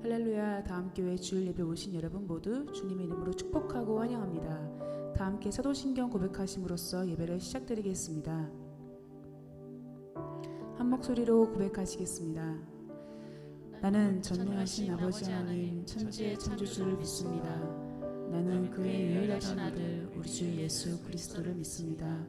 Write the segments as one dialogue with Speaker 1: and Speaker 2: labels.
Speaker 1: 할렐루야. 다음교회 주일 예배 오신 여러분 모두 주님의 이름으로 축복하고 환영합니다. 다 함께 사도신경 고백하심으로써 예배를 시작드리겠습니다. 한 목소리로 고백하시겠습니다. 나는 전능하신 아버지 하나님 천지의 창조주를 믿습니다. 나는 그의 유일하신 아들 우리 주 예수 그리스도를 믿습니다.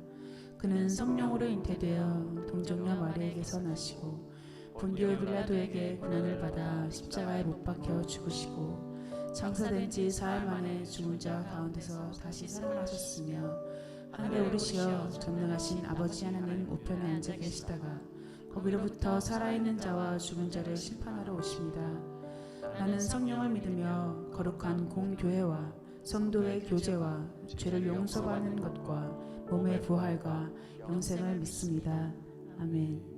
Speaker 1: 그는 성령으로 잉태되어 동정녀 마리아에게서 나시고 본디오 빌라도에게 고난을 받아 십자가에 못 박혀 죽으시고 장사된 지 사흘 만에 죽은 자 가운데서 다시 살아나셨으며 하늘에 오르시어 전능하신 아버지 하나님 우편에 앉아 계시다가 거기로부터 살아있는 자와 죽은 자를 심판하러 오십니다. 나는 성령을 믿으며 거룩한 공교회와 성도의 교제와 죄를 용서받는 것과 몸의 부활과 영생을 믿습니다. 아멘.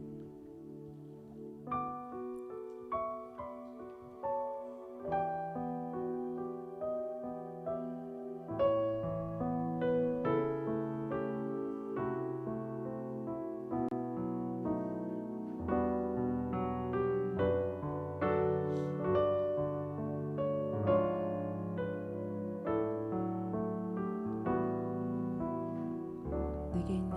Speaker 1: 내게 있는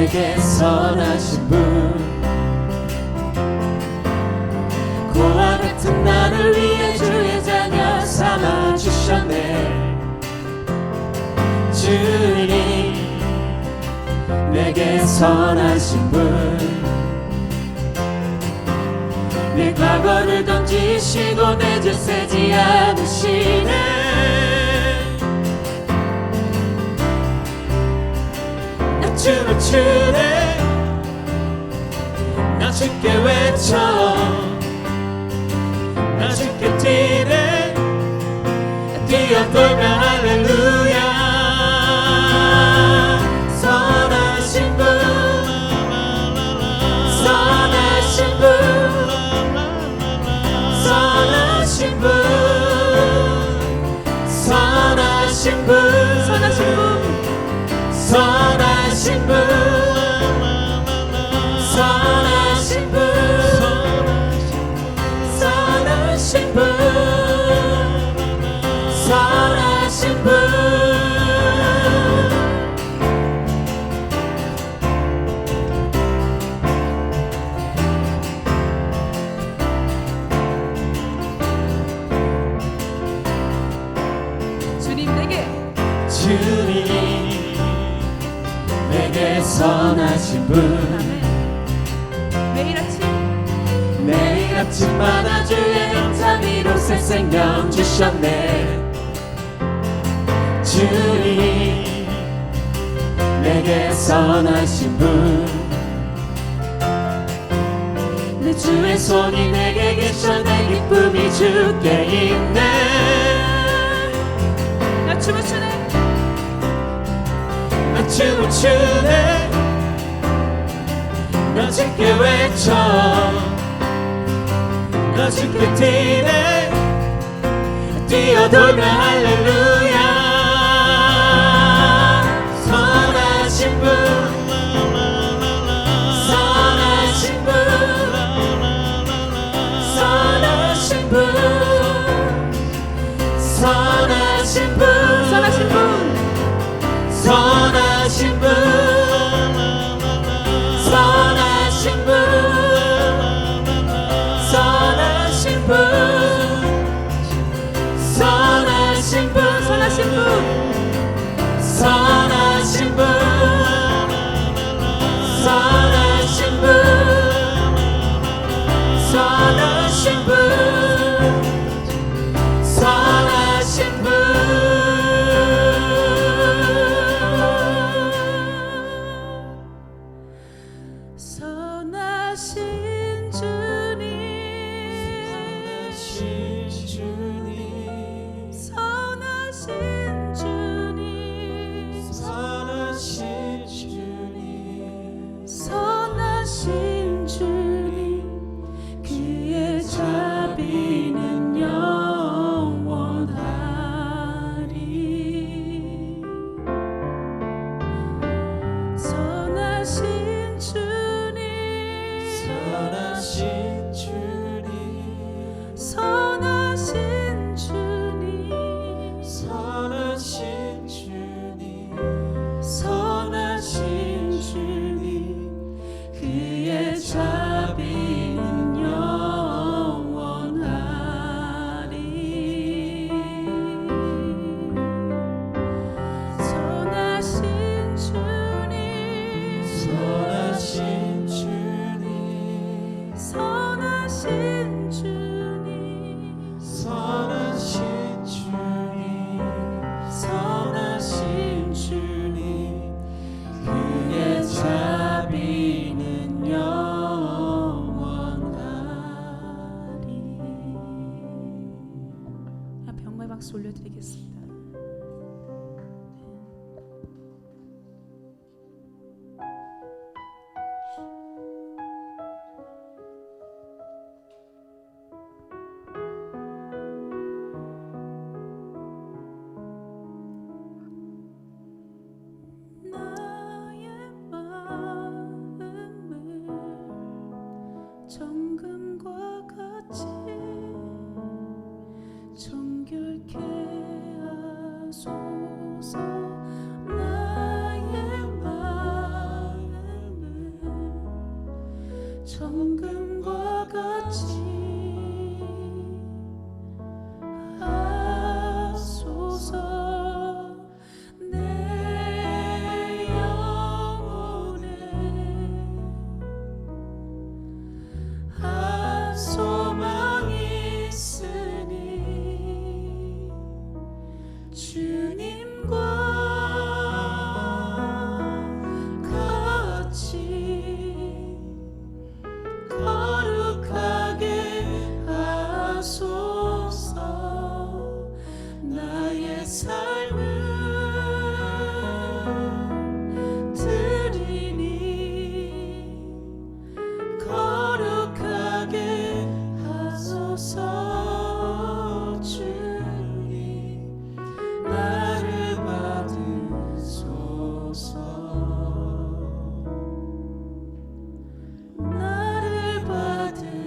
Speaker 2: 내게 선하신 분 고와 같은 나를 위해 주의 자녀 삼아주셨네. 주님 내게 선하신 분 내 과거를 던지시고 내 죄 세지 않으시네. 나 춤을 추네. 나 주께 외쳐. 나 주께 뛰네. 뛰어돌며 할렐루야. 선하신 분 선하신 분 선하신 분 선하신 분 선하신 분 선하신 분 선하신 분 선하신 분 선하신 분 주님 내게 선하신 분 매일 아침마다 주의 감사미로 새 생명 주셨네. 주님 내게 선하신 분 내 주의 손이 내게 계셔 내 기쁨이 주께 있네.
Speaker 1: 나 춤을 추네.
Speaker 2: 나 춤을 추네. 나 주께 외쳐. 나 주께 뛰네. 뛰어돌며 할렐루야. 선하신 분 선하신 분 선하신 분 선하신 분
Speaker 1: 선하신 분
Speaker 2: 선하신 분 선하신 분 선하신 분 선하신 분
Speaker 1: 선하신 분
Speaker 2: 선하신 분 선하신 분 선하신 분 선하신 분
Speaker 1: 주님과 같이 거룩하게 하소서. 나의 삶을 드리니 거룩하게 하소서. 주님 나를 받으소서. 나를 받으소서.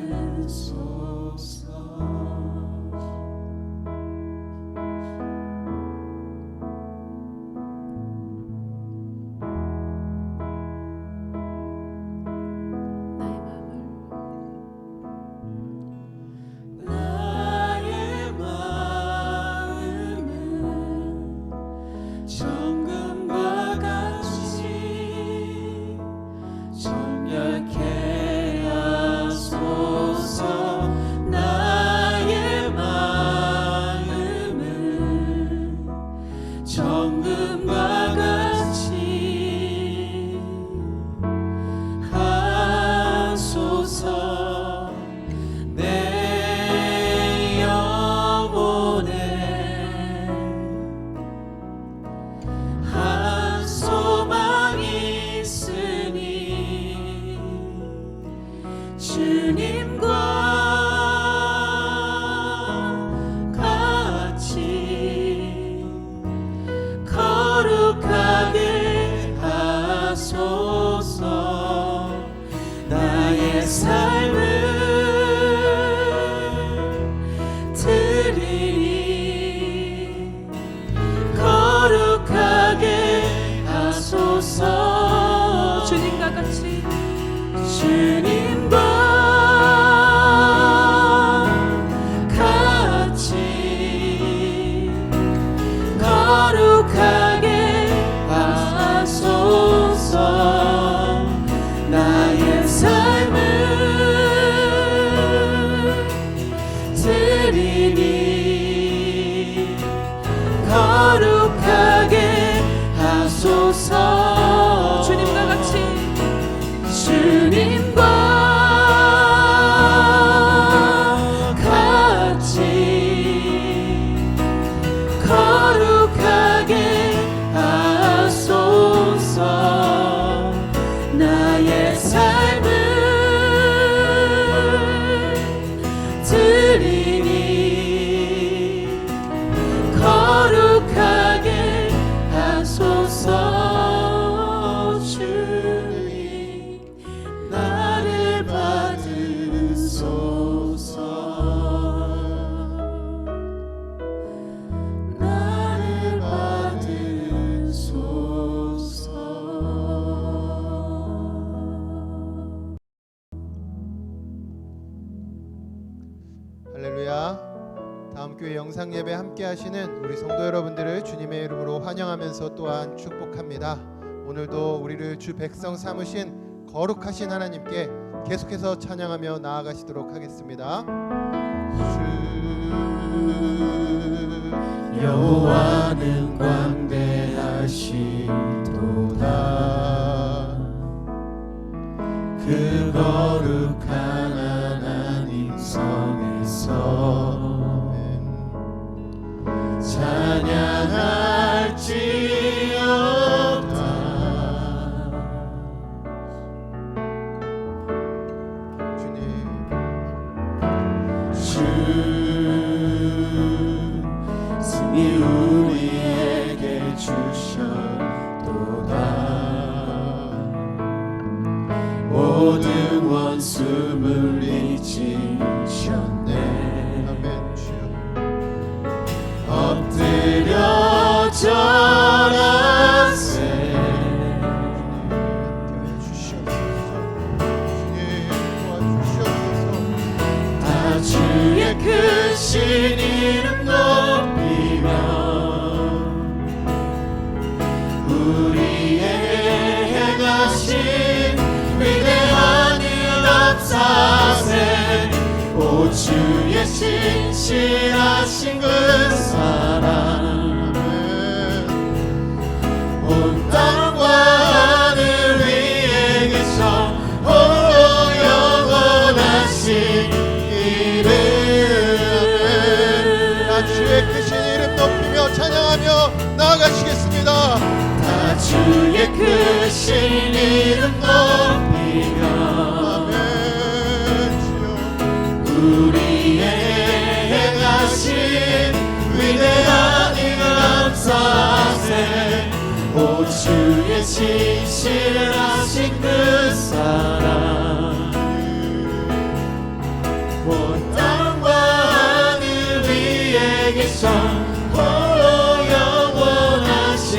Speaker 1: 나의 마음을 정금과 같이 정결케 하소서. 나의 마음을 정금과 같이 하소서. 내 영혼에 한 소망이 있으니 주님과 같이 거룩하게 하소서. 나의 삶을 드리니 거룩하게 하소서. 주님과 같이 주님과 같이 거룩하게 하소서. 나의 삶을 드리니 거룩하게 하소서. 주님과 같이 주님과 같이 거룩하게 하소서. 나의 삶을 드리니 거룩하게 하소서. 주님 나를 받으소서. 나를 받으소서.
Speaker 3: 할렐루야. 다음 교회 영상 예배 함께 하시는 우리 성도 여러분들을 주님의 이름으로 환영하면서 또한 축복합니다. 오늘도 우리를 주 백성 삼으신 거룩하신 하나님께 계속해서 찬양하며 나아가시도록 하겠습니다.
Speaker 2: 여호와는 광대하시도다. 그 거룩한 하나님 성에서 찬양할지어다.
Speaker 3: 주님
Speaker 2: 주 승리 우리에게 주셨도다. 모든 원수 물리치셨네.
Speaker 3: 아멘. 주여
Speaker 2: 엎드려 절하세. 다 주의 크신 이름 높이며 우리의 행하신 위대한 일 없사세. 오 주의 신실하신 그 사랑
Speaker 3: 나아가시겠습니다.
Speaker 2: 다 주의 크신 이름 높이며
Speaker 3: 아멘. 주여
Speaker 2: 우리의 행하신 위대한 일 감사하세. 오 주의 진실하신 그 사랑 온 땅과 하늘 위에 계셔 홀로 영원하신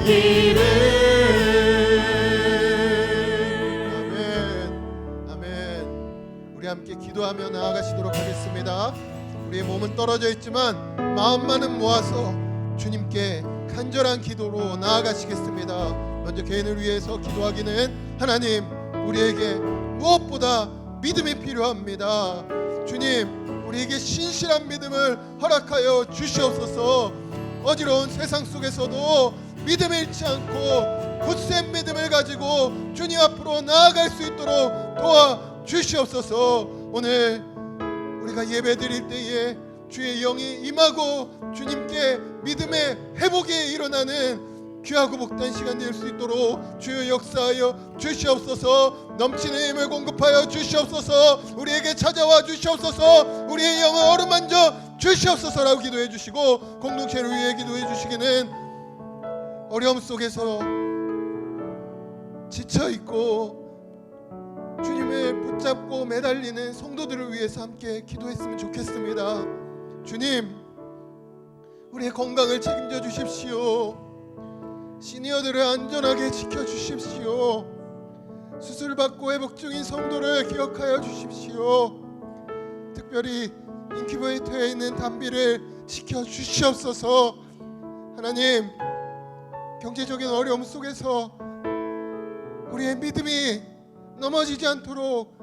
Speaker 2: 이름.
Speaker 3: 아멘. 아멘. 우리 함께 기도하며 나아가시도록 하겠습니다. 우리의 몸은 떨어져 있지만 마음만은 모아서 주님께 간절한 기도로 나아가시겠습니다. 먼저 개인을 위해서 기도하기는 하나님, 우리에게 무엇보다 믿음이 필요합니다. 주님, 우리에게 신실한 믿음을 허락하여 주시옵소서. 어지러운 세상 속에서도 믿음 잃지 않고 굳센 믿음을 가지고 주님 앞으로 나아갈 수 있도록 도와 주시옵소서. 오늘 우리가 예배 드릴 때에 주의 영이 임하고 주님께 믿음의 회복이 일어나는 귀하고 복된 시간 될 수 있도록 주여 역사하여 주시옵소서. 넘치는 힘을 공급하여 주시옵소서. 우리에게 찾아와 주시옵소서. 우리의 영을 어루만져 주시옵소서라고 기도해 주시고, 공동체를 위해 기도해 주시기는 어려움 속에서 지쳐있고 주님을 붙잡고 매달리는 성도들을 위해서 함께 기도했으면 좋겠습니다. 주님, 우리의 건강을 책임져 주십시오. 시니어들을 안전하게 지켜주십시오. 수술받고 회복 중인 성도를 기억하여 주십시오. 특별히 인큐베이터에 있는 단비를 지켜주시옵소서. 하나님, 경제적인 어려움 속에서 우리의 믿음이 넘어지지 않도록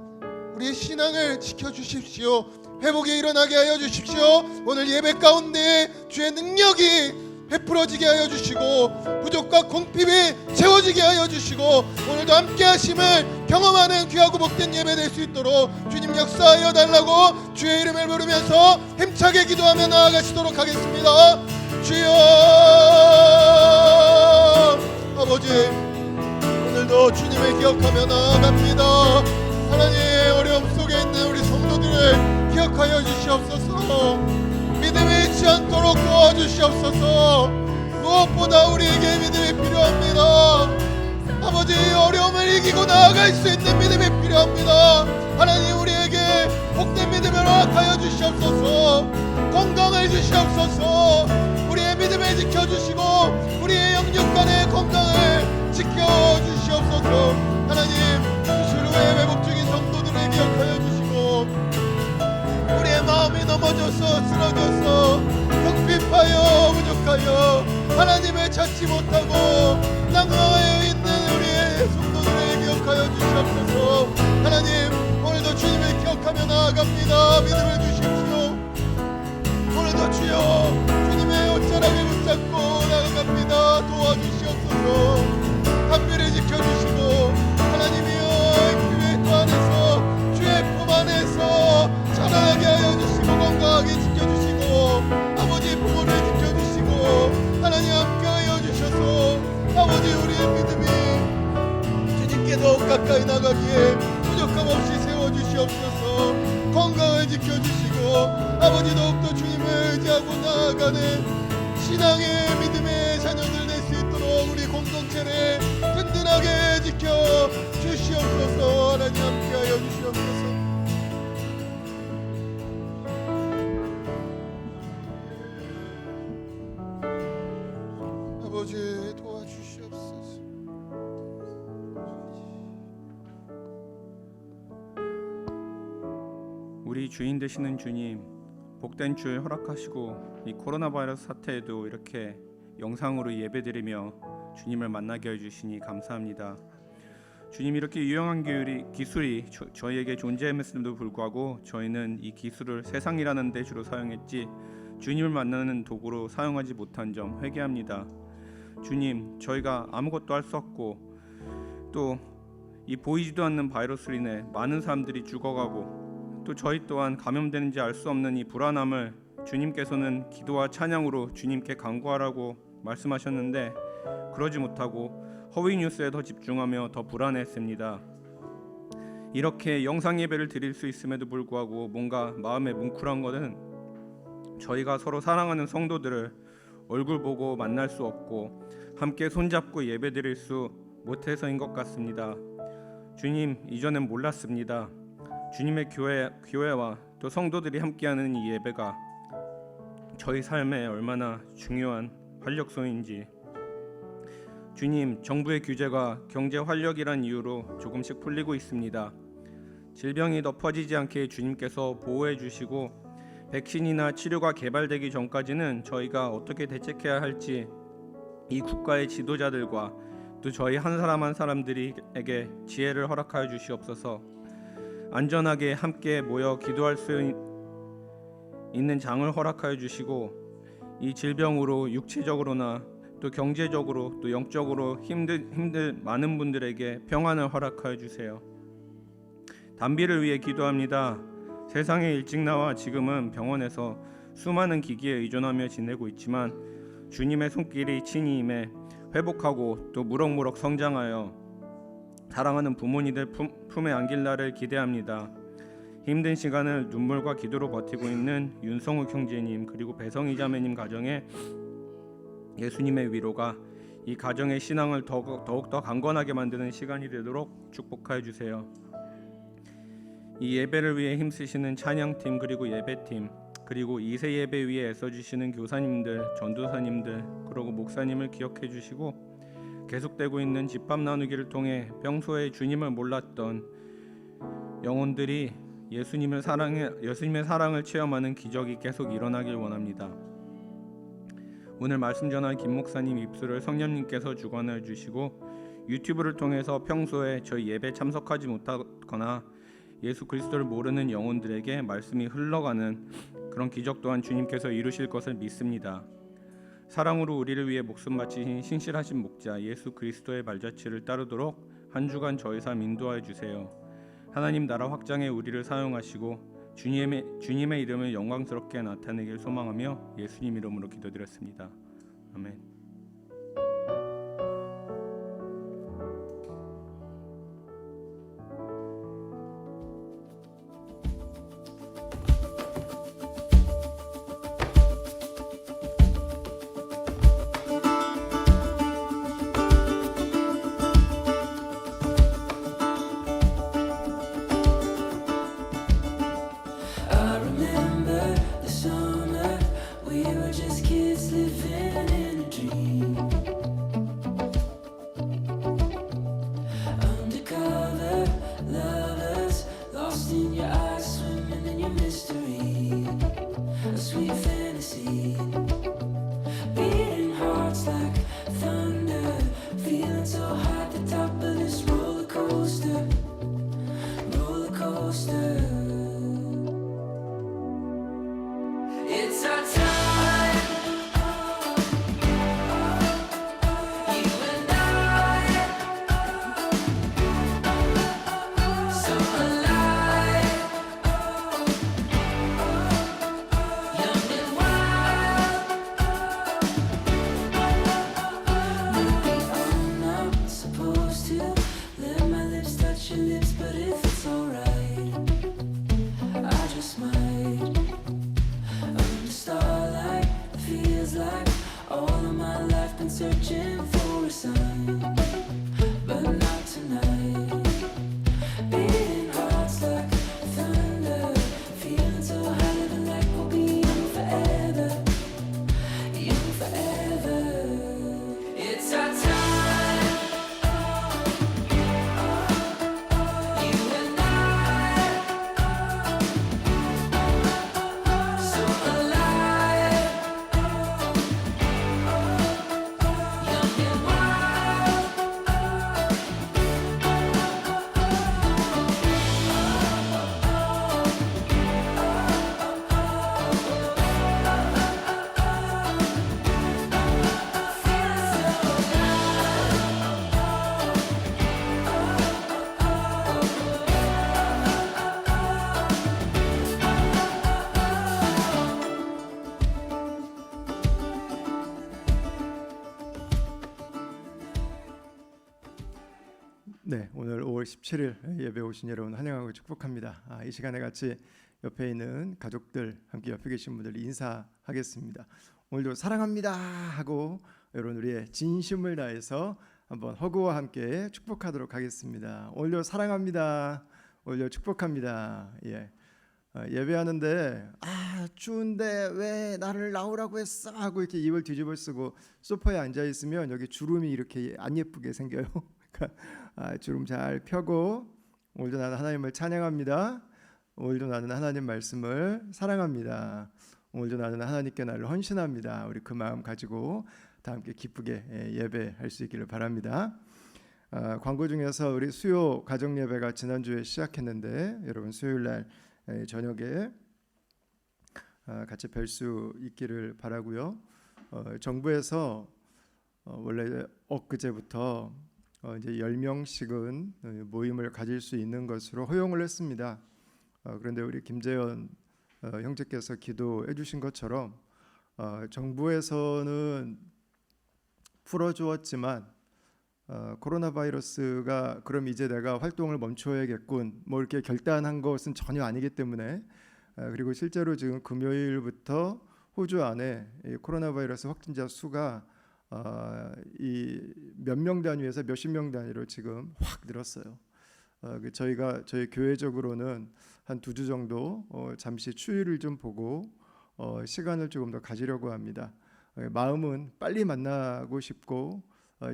Speaker 3: 우리의 신앙을 지켜주십시오. 회복이 일어나게 하여 주십시오. 오늘 예배 가운데 주의 능력이 베풀어지게 하여 주시고 부족과 궁핍이 채워지게 하여 주시고 오늘도 함께 하심을 경험하는 귀하고 복된 예배 될 수 있도록 주님 역사하여 달라고 주의 이름을 부르면서 힘차게 기도하며 나아가시도록 하겠습니다. 주여 아버지, 오늘도 주님을 기억하며 나아갑니다. 하나님, 어려움 속에 있는 우리 성도들을 기억하여 주시옵소서. 믿음이 잃지 않도록 도와주시옵소서. 무엇보다 우리에게 믿음이 필요합니다. 아버지, 어려움을 이기고 나아갈 수 있는 믿음이 필요합니다. 하나님, 우리에게 복된 믿음을 허락하여 주시옵소서. 건강을 주시옵소서. 우리의 믿음을 지켜주시고 우리의 영육간의 건강을 지켜주시옵소서. 하나님, 수술 후에 회복 중인 성도들을 기억하여 주시고 우리의 마음이 넘어져서 쓰러져서 궁핍하여 부족하여 하나님을 찾지 못하고 낭망하여 있는 우리의 성도들을 기억하여 주시옵소서. 하나님, 오늘도 주님을 기억하며 나아갑니다. 믿음을 주십시오. 오늘도 주여 주님의 옷자락을 붙잡고 나아갑니다. 도와주시옵소서. 단비를 지켜주시고 하나님이여 교회 안에서 주의 품 안에서 자라나게 하여 주시고 건강하게 지켜주시고 아버지 부모를 지켜주시고 하나님 함께 하여 주셔서 아버지 우리의 믿음이 주님께 더욱 가까이 나가기에 부족함 없이 세워주시옵소서. 건강을 지켜주시고 아버지 더욱더 주님을 의지하고 나아가는 신앙의 믿음의 자녀들 될 수 있도록 우리 공동체를 든든하게 지켜주시옵소서. 하나님 함께 하여 주시옵소서. 아버지 도와주시옵소서.
Speaker 4: 우리 주인 되시는 주님, 복된 주일 허락하시고 이 코로나 바이러스 사태에도 이렇게 영상으로 예배드리며 주님을 만나게 해주시니 감사합니다. 주님, 이렇게 유용한 기술이 저희에게 존재했음에도 불구하고 저희는 이 기술을 세상이라는 데 주로 사용했지 주님을 만나는 도구로 사용하지 못한 점 회개합니다. 주님, 저희가 아무것도 할 수 없고 또 이 보이지도 않는 바이러스로 인해 많은 사람들이 죽어가고 또 저희 또한 감염되는지 알 수 없는 이 불안함을 주님께서는 기도와 찬양으로 주님께 간구하라고 말씀하셨는데 그러지 못하고 허위 뉴스에 더 집중하며 더 불안해했습니다. 이렇게 영상 예배를 드릴 수 있음에도 불구하고 뭔가 마음에 뭉클한 것은 저희가 서로 사랑하는 성도들을 얼굴 보고 만날 수 없고 함께 손잡고 예배 드릴 수 못해서인 것 같습니다. 주님, 이전엔 몰랐습니다. 주님의 교회와 또 성도들이 함께하는 이 예배가 저희 삶에 얼마나 중요한 활력소인지. 주님, 정부의 규제가 경제 활력이란 이유로 조금씩 풀리고 있습니다. 질병이 더 퍼지지 않게 주님께서 보호해 주시고 백신이나 치료가 개발되기 전까지는 저희가 어떻게 대책해야 할지 이 국가의 지도자들과 또 저희 한 사람 한 사람들에게 지혜를 허락하여 주시옵소서. 안전하게 함께 모여 기도할 수 있는 장을 허락하여 주시고 이 질병으로 육체적으로나 또 경제적으로 또 영적으로 힘들 많은 분들에게 평안을 허락하여 주세요. 단비를 위해 기도합니다. 세상에 일찍 나와 지금은 병원에서 수많은 기기에 의존하며 지내고 있지만 주님의 손길이 친히 임해 회복하고 또 무럭무럭 성장하여 사랑하는 부모님들 품에 안길 날을 기대합니다. 힘든 시간을 눈물과 기도로 버티고 있는 윤성욱 형제님 그리고 배성희 자매님 가정에 예수님의 위로가 이 가정의 신앙을 더욱더 강건하게 만드는 시간이 되도록 축복하여 주세요. 이 예배를 위해 힘쓰시는 찬양팀 그리고 예배팀 그리고 2세 예배 위에 애써주시는 교사님들, 전도사님들 그리고 목사님을 기억해 주시고 계속되고 있는 집밥 나누기를 통해 평소에 주님을 몰랐던 영혼들이 예수님의 사랑을 체험하는 기적이 계속 일어나길 원합니다. 오늘 말씀 전한 김 목사님 입술을 성령님께서 주관해 주시고 유튜브를 통해서 평소에 저희 예배 참석하지 못하거나 예수 그리스도를 모르는 영혼들에게 말씀이 흘러가는 그런 기적 또한 주님께서 이루실 것을 믿습니다. 사랑으로 우리를 위해 목숨 바치신 신실하신 목자 예수 그리스도의 발자취를 따르도록 한 주간 저희 삶 인도하여 주세요. 하나님 나라 확장에 우리를 사용하시고 주님의 이름을 영광스럽게 나타내길 소망하며 예수님 이름으로 기도드렸습니다. 아멘.
Speaker 2: I remember the summer we were just kids living in a dream. Undercover lovers, lost in your eyes, swimming in your mystery. A sweet fantasy, beating hearts like thunder, feeling so high at the top of this roller coaster, roller coaster. It's our time, you and I, so alive, young and wild. Maybe I'm not supposed to let my lips touch your lips, but if it's alright, I just might. Under starlight, feels like all of my life been searching for a sign, but not tonight. Beating hearts like thunder, feeling so high, living like we'll be young forever, young forever. It's our time, you and I, so alive, young and wild.
Speaker 5: 네, 오늘 5월 17일 예배 오신 여러분 환영하고 축복합니다. 이 시간에 같이 옆에 있는 가족들 함께 옆에 계신 분들 인사하겠습니다. 오늘도 사랑합니다 하고 여러분 우리의 진심을 다해서 한번 허구와 함께 축복하도록 하겠습니다. 오늘도 사랑합니다. 오늘도 축복합니다. 예배하는데 추운데 왜 나를 나오라고 했어 하고 이렇게 입을 뒤집어 쓰고 소파에 앉아 있으면 여기 주름이 이렇게 안 예쁘게 생겨요. 주름 잘 펴고 오늘도 나는 하나님을 찬양합니다. 오늘도 나는 하나님 말씀을 사랑합니다. 오늘도 나는 하나님께 나를 헌신합니다. 우리 그 마음 가지고 다 함께 기쁘게 예배할 수 있기를 바랍니다. 광고 중에서 우리 수요 가정 예배가 지난주에 시작했는데 여러분 수요일 날 저녁에 같이 뵐 수 있기를 바라고요. 정부에서 원래 엊그제부터 이제 10명씩은 모임을 가질 수 있는 것으로 허용을 했습니다. 그런데 우리 김재현 형제께서 기도해 주신 것처럼 정부에서는 풀어주었지만 코로나 바이러스가 그럼 이제 내가 활동을 멈춰야겠군 뭐 이렇게 결단한 것은 전혀 아니기 때문에 그리고 실제로 지금 금요일부터 호주 안에 이 코로나 바이러스 확진자 수가 이 몇 명 단위에서 몇십 명 단위로 지금 확 늘었어요. 저희 교회적으로는 한 2주 정도 잠시 추위를 좀 보고 시간을 조금 더 가지려고 합니다. 마음은 빨리 만나고 싶고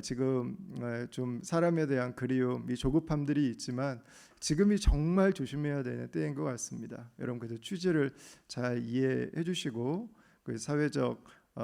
Speaker 5: 지금 좀 사람에 대한 그리움, 이 조급함들이 있지만 지금이 정말 조심해야 되는 때인 것 같습니다. 여러분 그래서 취지를 잘 이해해 주시고 그 사회적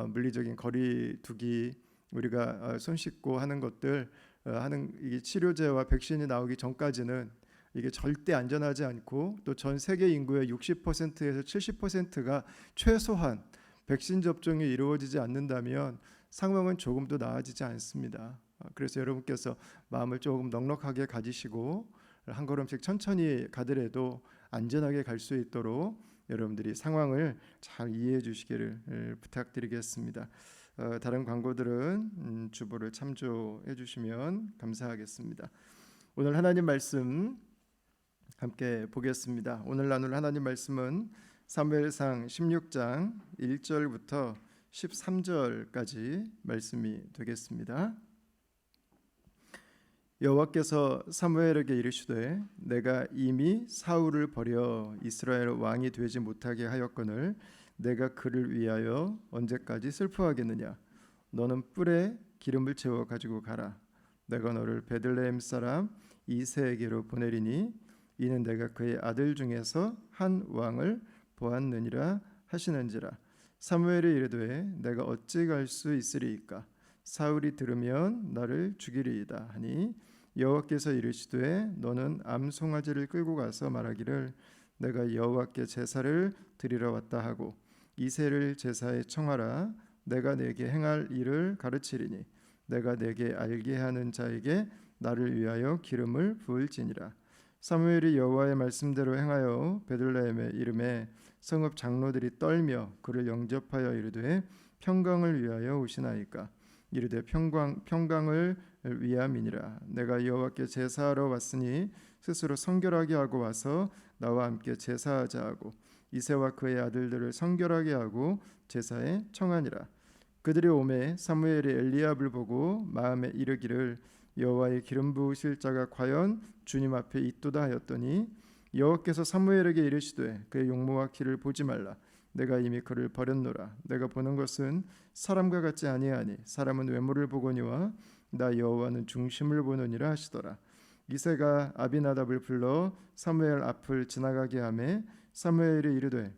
Speaker 5: 물리적인 거리두기 우리가 손 씻고 하는 것들 하는 이게 치료제와 백신이 나오기 전까지는 이게 절대 안전하지 않고 또 전 세계 인구의 60%에서 70%가 최소한 백신 접종이 이루어지지 않는다면 상황은 조금도 나아지지 않습니다. 그래서 여러분께서 마음을 조금 넉넉하게 가지시고 한 걸음씩 천천히 가더라도 안전하게 갈 수 있도록 여러분들이 상황을 잘 이해해 주시기를 부탁드리겠습니다. 다른 광고들은 주보를 참조해 주시면 감사하겠습니다. 오늘 하나님 말씀 함께 보겠습니다. 오늘 나눌 하나님 말씀은 사무엘상 16장 1절부터 13절까지 말씀이 되겠습니다. 여호와께서 사무엘에게 이르시되 내가 이미 사울을 버려 이스라엘 왕이 되지 못하게 하였거늘 내가 그를 위하여 언제까지 슬퍼하겠느냐. 너는 뿔에 기름을 채워 가지고 가라. 내가 너를 베들레헴 사람 이새에게로 보내리니 이는 내가 그의 아들 중에서 한 왕을 보았느니라 하시는지라. 사무엘이 이르되 내가 어찌 갈 수 있으리이까. 사울이 들으면 나를 죽이리이다 하니 여호와께서 이르시되 너는 암송아지를 끌고 가서 말하기를 내가 여호와께 제사를 드리러 왔다 하고 이새를 제사에 청하라. 내가 내게 행할 일을 가르치리니 내가 내게 알게 하는 자에게 나를 위하여 기름을 부을지니라. 사무엘이 여호와의 말씀대로 행하여 베들레헴에 이름에 성읍 장로들이 떨며 그를 영접하여 이르되 평강을 위하여 오시나이까. 이르되 평강을 위함이니라. 내가 여호와께 제사하러 왔으니 스스로 성결하게 하고 와서 나와 함께 제사하자 하고 이새와 그의 아들들을 성결하게 하고 제사에 청하니라. 그들이 오매 사무엘이 엘리압을 보고 마음에 이르기를 여호와의 기름 부으실 자가 과연 주님 앞에 있도다 하였더니 여호와께서 사무엘에게 이르시되 그의 용모와 키를 보지 말라. 내가 이미 그를 버렸노라. 내가 보는 것은 사람과 같지 아니하니 사람은 외모를 보거니와 나 여호와는 중심을 보느니라 하시더라. 이새가 아비나답을 불러 사무엘 앞을 지나가게 하매 사무엘이 이르되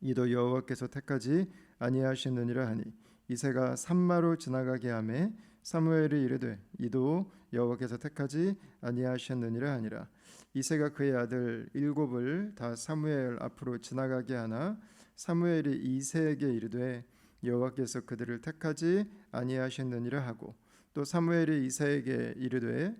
Speaker 5: 이도 여호와께서 택하지 아니하시느니라 하니 이새가 산마로 지나가게 하매 사무엘이 이르되 이도 여호와께서 택하지 아니하셨느니라 하니라. 이새가 그의 아들 7을 다 사무엘 앞으로 지나가게 하나 사무엘이 이새에게 이르되 여호와께서 그들을 택하지 아니하셨느니라 하고 또 사무엘이 이새에게 이르되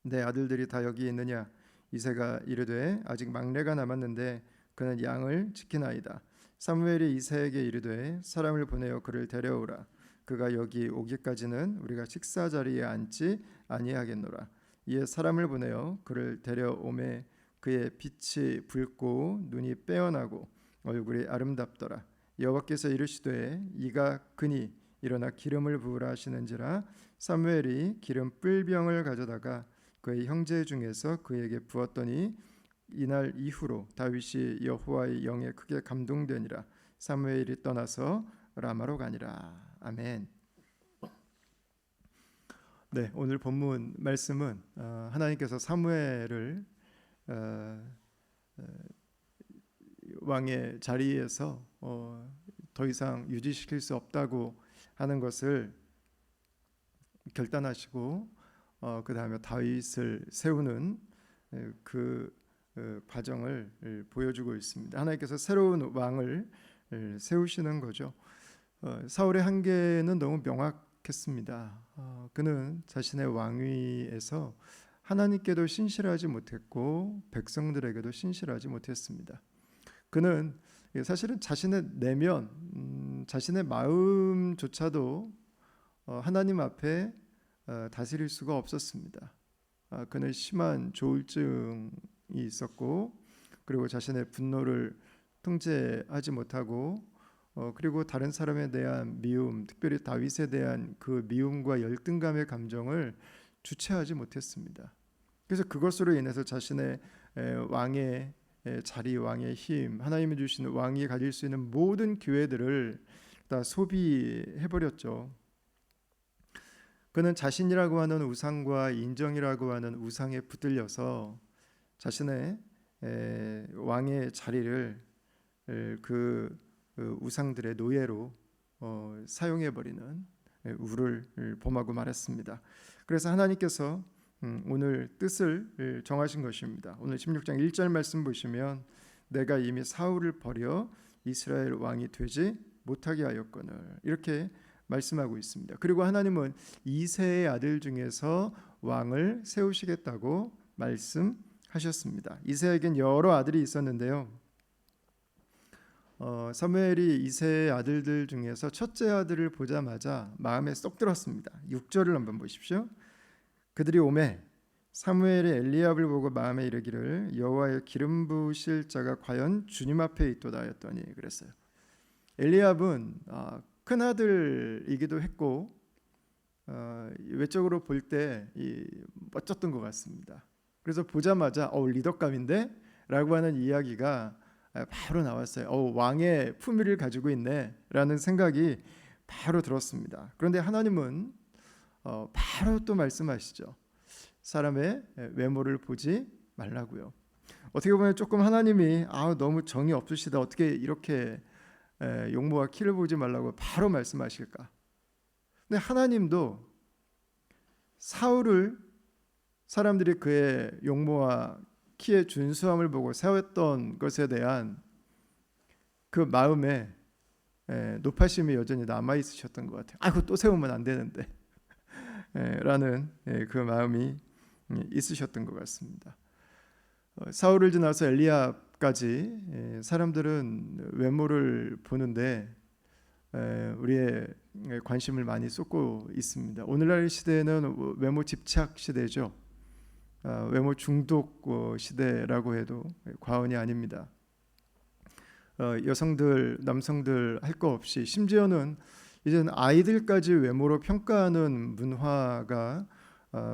Speaker 5: 내 아들들이 다 여기 있느냐. 이새가 이르되 아직 막내가 남았는데 그는 양을 지키나이다. 사무엘이 이새에게 이르되 사람을 보내어 그를 데려오라. 그가 여기 오기까지는 우리가 식사 자리에 앉지 아니하겠노라. 이에 사람을 보내어 그를 데려오매 그의 빛이 붉고 눈이 빼어나고 얼굴이 아름답더라. 여호와께서 이르시되 이가 그니 일어나 기름을 부으라 하시는지라. 사무엘이 기름 뿔병을 가져다가 그의 형제 중에서 그에게 부었더니 이날 이후로 다윗이 여호와의 영에 크게 감동되니라. 사무엘이 떠나서 라마로 가니라. 아멘. 네, 오늘 본문 말씀은 하나님께서 사무엘을 왕의 자리에서 더 이상 유지시킬 수 없다고 하는 것을 결단하시고 그 다음에 다윗을 세우는 그 과정을 보여주고 있습니다. 하나님께서 새로운 왕을 세우시는 거죠. 사울의 한계는 너무 명확했습니다. 그는 자신의 왕위에서 하나님께도 신실하지 못했고 백성들에게도 신실하지 못했습니다. 그는 사실은 자신의 내면, 자신의 마음조차도 하나님 앞에 다스릴 수가 없었습니다. 그는 심한 조울증이 있었고, 그리고 자신의 분노를 통제하지 못하고, 그리고 다른 사람에 대한 미움, 특별히 다윗에 대한 그 미움과 열등감의 감정을 주체하지 못했습니다. 그래서 그것으로 인해서 자신의 왕의 자리, 왕의 힘, 하나님이 주시는 왕이 가질 수 있는 모든 기회들을 다 소비해버렸죠. 그는 자신이라고 하는 우상과 인정이라고 하는 우상에 붙들려서 자신의 왕의 자리를 그 우상들의 노예로 사용해버리는 우를 범하고 말았습니다. 그래서 하나님께서 오늘 뜻을 정하신 것입니다. 오늘 16장 1절 말씀 보시면 내가 이미 사울을 버려 이스라엘 왕이 되지 못하게 하였거늘 이렇게 말씀하고 있습니다. 그리고 하나님은 이새의 아들 중에서 왕을 세우시겠다고 말씀하셨습니다. 이새에겐 여러 아들이 있었는데요. 사무엘이 이새의 아들들 중에서 첫째 아들을 보자마자 마음에 쏙 들었습니다. 6절을 한번 보십시오. 그들이 오매 사무엘이 엘리압을 보고 마음에 이르기를 여호와의 기름 부으실 자가 과연 주님 앞에 있도다 하였더니 그랬어요. 엘리압은 큰 아들이기도 했고 외적으로 볼 때 멋졌던 것 같습니다. 그래서 보자마자 리더감인데? 라고 하는 이야기가 바로 나왔어요. 왕의 품위를 가지고 있네 라는 생각이 바로 들었습니다. 그런데 하나님은 바로 또 말씀하시죠. 사람의 외모를 보지 말라고요. 어떻게 보면 조금 하나님이 너무 정이 없으시다. 어떻게 이렇게 용모와 키를 보지 말라고 바로 말씀하실까? 근데 하나님도 사울을 사람들이 그의 용모와 키의 준수함을 보고 세웠던 것에 대한 그 마음에 높아심이 여전히 남아 있으셨던 것 같아요. 또 세우면 안 되는데 라는 그 마음이 있으셨던 것 같습니다. 사울을 지나서 엘리압까지 사람들은 외모를 보는데 우리의 관심을 많이 쏟고 있습니다. 오늘날 시대는 외모 집착 시대죠. 외모 중독 시대라고 해도 과언이 아닙니다. 여성들, 남성들 할 거 없이 심지어는 이제는 아이들까지 외모로 평가하는 문화가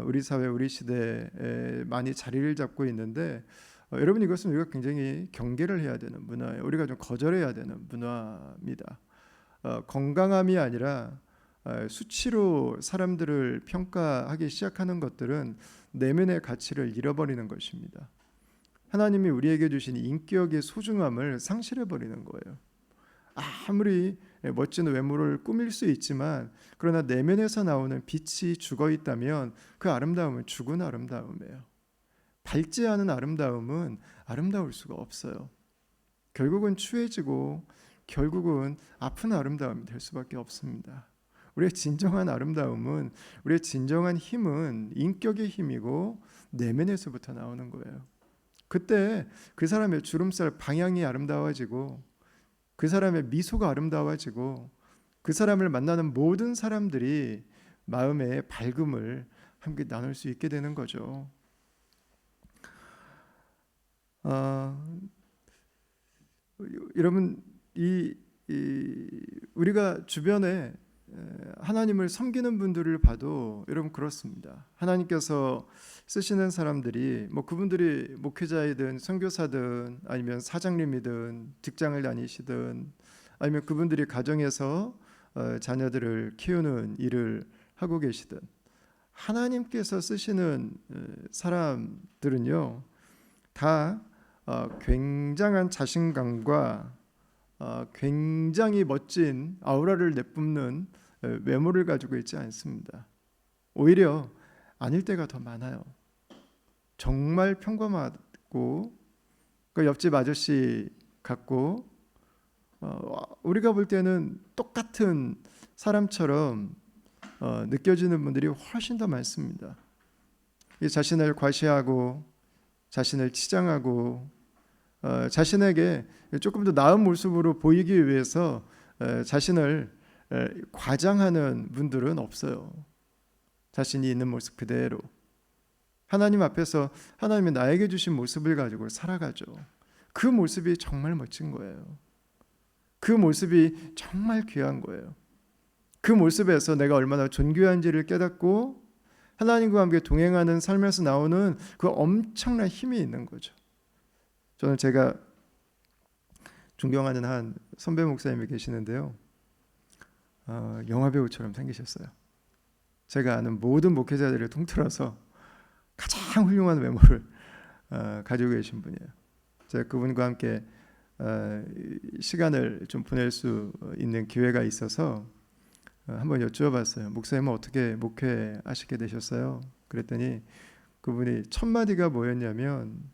Speaker 5: 우리 사회, 우리 시대에 많이 자리를 잡고 있는데 여러분 이것은 우리가 굉장히 경계를 해야 되는 문화예요. 우리가 좀 거절해야 되는 문화입니다. 건강함이 아니라 수치로 사람들을 평가하기 시작하는 것들은 내면의 가치를 잃어버리는 것입니다. 하나님이 우리에게 주신 인격의 소중함을 상실해버리는 거예요. 아무리 멋진 외모를 꾸밀 수 있지만 그러나 내면에서 나오는 빛이 죽어있다면 그 아름다움은 죽은 아름다움이에요. 밝지 않은 아름다움은 아름다울 수가 없어요. 결국은 추해지고 결국은 아픈 아름다움이 될 수밖에 없습니다. 우리의 진정한 아름다움은, 우리의 진정한 힘은 인격의 힘이고 내면에서부터 나오는 거예요. 그때 그 사람의 주름살 방향이 아름다워지고 그 사람의 미소가 아름다워지고 그 사람을 만나는 모든 사람들이 마음의 밝음을 함께 나눌 수 있게 되는 거죠. 여러분, 우리가 주변에 하나님을 섬기는 분들을 봐도 여러분 그렇습니다. 하나님께서 쓰시는 사람들이 그분들이 목회자이든 선교사든 아니면 사장님이든 직장을 다니시든 아니면 그분들이 가정에서 자녀들을 키우는 일을 하고 계시든 하나님께서 쓰시는 사람들은요 다 굉장한 자신감과 굉장히 멋진 아우라를 내뿜는 외모를 가지고 있지 않습니다. 오히려 아닐 때가 더 많아요. 정말 평범하고 그 옆집 아저씨 같고 우리가 볼 때는 똑같은 사람처럼 느껴지는 분들이 훨씬 더 많습니다. 자신을 과시하고 자신을 치장하고 자신에게 조금 더 나은 모습으로 보이기 위해서 자신을 과장하는 분들은 없어요. 자신이 있는 모습 그대로 하나님 앞에서 하나님이 나에게 주신 모습을 가지고 살아가죠. 그 모습이 정말 멋진 거예요. 그 모습이 정말 귀한 거예요. 그 모습에서 내가 얼마나 존귀한지를 깨닫고 하나님과 함께 동행하는 삶에서 나오는 그 엄청난 힘이 있는 거죠. 저는 제가 존경하는 한 선배 목사님이 계시는데요. 영화배우처럼 생기셨어요. 제가 아는 모든 목회자들을 통틀어서 가장 훌륭한 외모를 가지고 계신 분이에요. 제가 그분과 함께 시간을 좀 보낼 수 있는 기회가 있어서 한번 여쭈어봤어요. 목사님은 어떻게 목회하시게 되셨어요? 그랬더니 그분이 첫 마디가 뭐였냐면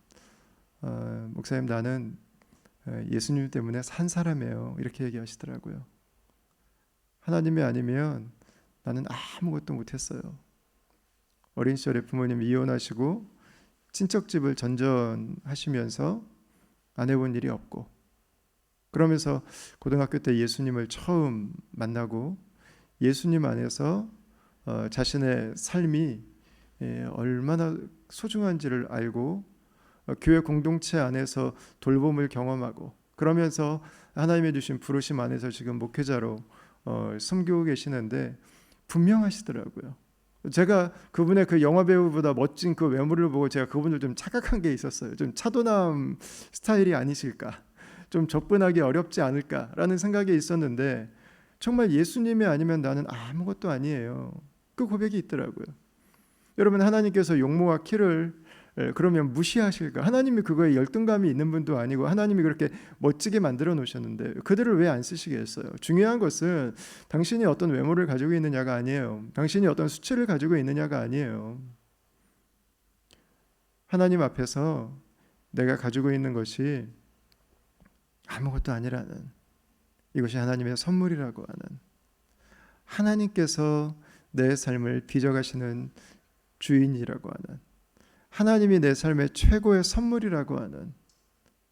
Speaker 5: 목사님 나는 예수님 때문에 산 사람이에요. 이렇게 얘기하시더라고요. 하나님이 아니면 나는 아무것도 못했어요. 어린 시절에 부모님 이혼하시고 친척집을 전전하시면서 안 해본 일이 없고 그러면서 고등학교 때 예수님을 처음 만나고 예수님 안에서 자신의 삶이 얼마나 소중한지를 알고 교회 공동체 안에서 돌봄을 경험하고 그러면서 하나님의 주신 부르심 안에서 지금 목회자로 섬기고 계시는데 분명하시더라고요. 제가 그분의 그 영화배우보다 멋진 그 외모를 보고 제가 그분을 좀 착각한 게 있었어요. 좀 차도남 스타일이 아니실까, 좀 접근하기 어렵지 않을까라는 생각이 있었는데 정말 예수님이 아니면 나는 아무것도 아니에요. 그 고백이 있더라고요. 여러분 하나님께서 용모와 키를 그러면 무시하실까? 하나님이 그거에 열등감이 있는 분도 아니고 하나님이 그렇게 멋지게 만들어 놓으셨는데 그들을 왜 안 쓰시겠어요? 중요한 것은 당신이 어떤 외모를 가지고 있느냐가 아니에요. 당신이 어떤 수치를 가지고 있느냐가 아니에요. 하나님 앞에서 내가 가지고 있는 것이 아무것도 아니라는 이것이 하나님의 선물이라고 하는 하나님께서 내 삶을 빚어가시는 주인이라고 하는 하나님이 내 삶의 최고의 선물이라고 하는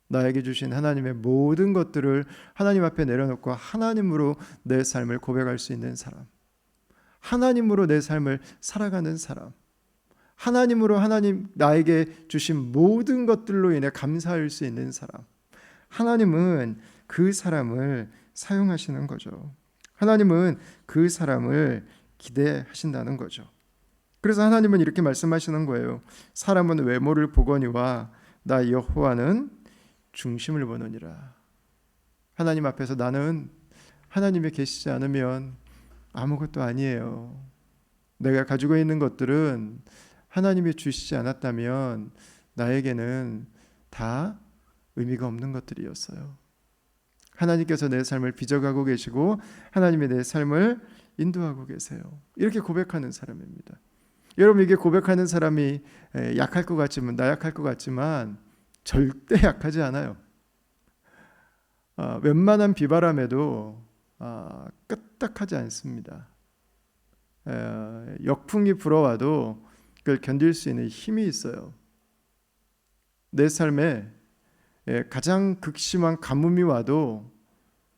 Speaker 5: 나에게 주신 하나님의 모든 것들을 하나님 앞에 내려놓고 하나님으로 내 삶을 고백할 수 있는 사람, 하나님으로 내 삶을 살아가는 사람, 하나님으로 하나님 나에게 주신 모든 것들로 인해 감사할 수 있는 사람, 하나님은 그 사람을 사용하시는 거죠. 하나님은 그 사람을 기대하신다는 거죠. 그래서 하나님은 이렇게 말씀하시는 거예요. 사람은 외모를 보거니와 나 여호와는 중심을 보느니라. 하나님 앞에서 나는 하나님이 계시지 않으면 아무것도 아니에요. 내가 가지고 있는 것들은 하나님이 주시지 않았다면 나에게는 다 의미가 없는 것들이었어요. 하나님께서 내 삶을 빚어가고 계시고 하나님이 내 삶을 인도하고 계세요. 이렇게 고백하는 사람입니다. 여러분 이게 고백하는 사람이 약할 것 같지만 나약할 것 같지만 절대 약하지 않아요. 웬만한 비바람에도 끄떡하지 않습니다. 역풍이 불어와도 그걸 견딜 수 있는 힘이 있어요. 내 삶에 가장 극심한 가뭄이 와도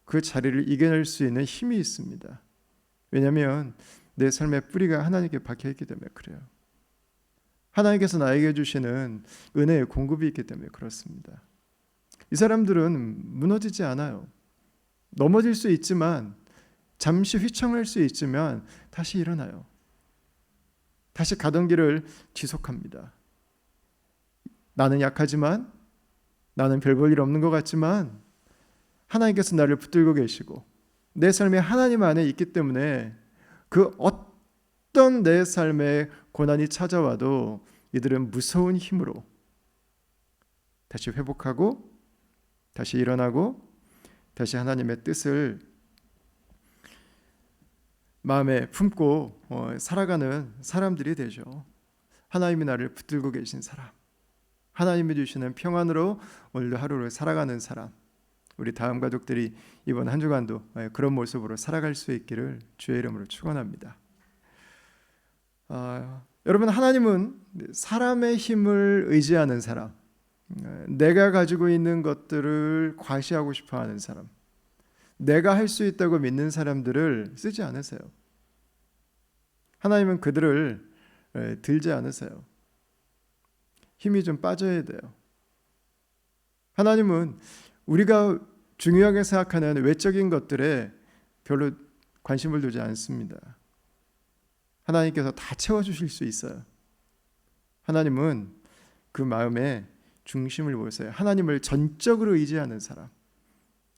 Speaker 5: 그 자리를 이겨낼 수 있는 힘이 있습니다. 왜냐하면 내 삶의 뿌리가 하나님께 박혀 있기 때문에 그래요. 하나님께서 나에게 주시는 은혜의 공급이 있기 때문에 그렇습니다. 이 사람들은 무너지지 않아요. 넘어질 수 있지만, 잠시 휘청할 수 있지만 다시 일어나요. 다시 가던 길을 지속합니다. 나는 약하지만, 나는 별 볼 일 없는 것 같지만 하나님께서 나를 붙들고 계시고 내 삶이 하나님 안에 있기 때문에 그 어떤 내 삶의 고난이 찾아와도 이들은 무서운 힘으로 다시 회복하고 다시 일어나고 다시 하나님의 뜻을 마음에 품고 살아가는 사람들이 되죠. 하나님이 나를 붙들고 계신 사람, 하나님이 주시는 평안으로 오늘도 하루를 살아가는 사람, 우리 다음 가족들이 이번 한 주간도 그런 모습으로 살아갈 수 있기를 주의 이름으로 축원합니다. 여러분, 하나님은 사람의 힘을 의지하는 사람, 내가 가지고 있는 것들을 과시하고 싶어하는 사람, 내가 할 수 있다고 믿는 사람들을 쓰지 않으세요. 하나님은 그들을 들지 않으세요. 힘이 좀 빠져야 돼요. 하나님은 우리가 중요하게 생각하는 외적인 것들에 별로 관심을 두지 않습니다. 하나님께서 다 채워주실 수 있어요. 하나님은 그 마음에 중심을 보세요. 하나님을 전적으로 의지하는 사람,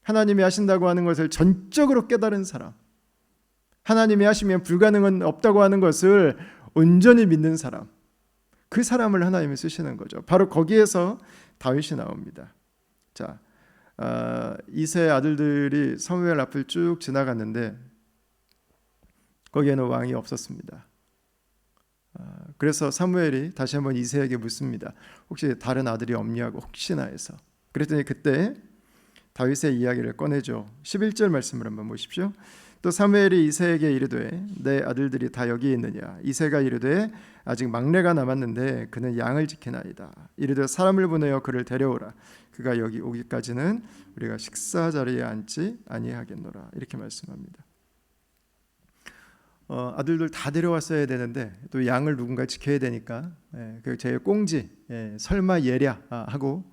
Speaker 5: 하나님이 하신다고 하는 것을 전적으로 깨달은 사람, 하나님이 하시면 불가능은 없다고 하는 것을 온전히 믿는 사람, 그 사람을 하나님이 쓰시는 거죠. 바로 거기에서 다윗이 나옵니다. 자, 이세 아들들이 사무엘 앞을 쭉 지나갔는데 거기에는 왕이 없었습니다. 그래서 사무엘이 다시 한번 이세에게 묻습니다. 혹시 다른 아들이 없냐고, 혹시나 해서. 그랬더니 그때 다윗의 이야기를 꺼내죠. 11절 말씀을 한번 보십시오. 또 사무엘이 이세에게 이르되 내 아들들이 다 여기 있느냐. 이세가 이르되 아직 막내가 남았는데 그는 양을 지키나이다. 이르되 사람을 보내어 그를 데려오라. 그가 여기 오기까지는 우리가 식사 자리에 앉지 아니하겠노라. 이렇게 말씀합니다. 아들들 다 데려왔어야 되는데 또 양을 누군가 지켜야 되니까 제 꽁지 설마 얘랴 하고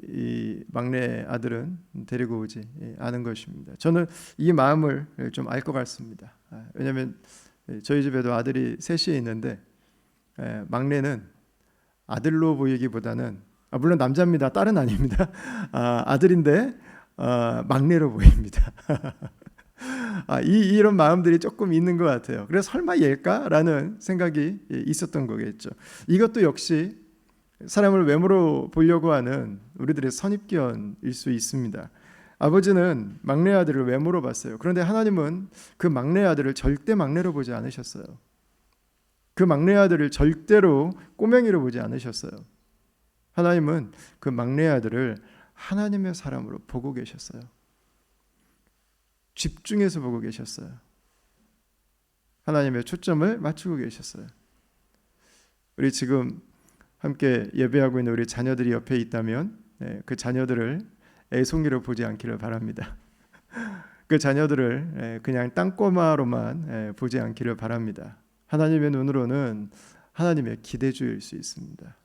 Speaker 5: 이 막내 아들은 데리고 오지 않은 것입니다. 저는 이 마음을 좀 알 것 같습니다. 왜냐하면 저희 집에도 아들이 셋이 있는데 막내는 아들로 보이기보다는 물론 남자입니다. 딸은 아닙니다. 아들인데 막내로 보입니다. 이런 마음들이 조금 있는 것 같아요. 그래서 설마 얘일까라는 생각이 있었던 거겠죠. 이것도 역시 사람을 외모로 보려고 하는 우리들의 선입견일 수 있습니다. 아버지는 막내 아들을 외모로 봤어요. 그런데 하나님은 그 막내 아들을 절대 막내로 보지 않으셨어요. 그 막내 아들을 절대로 꼬맹이로 보지 않으셨어요. 하나님은 그 막내 아들을 하나님의 사람으로 보고 계셨어요. 집중해서 보고 계셨어요. 하나님의 초점을 맞추고 계셨어요. 우리 지금 함께 예배하고 있는 우리 자녀들이 옆에 있다면 그 자녀들을 애송이로 보지 않기를 바랍니다. 그 자녀들을 그냥 땅꼬마로만 보지 않기를 바랍니다. 하나님의 눈으로는 하나님의 기대주일 수 있습니다.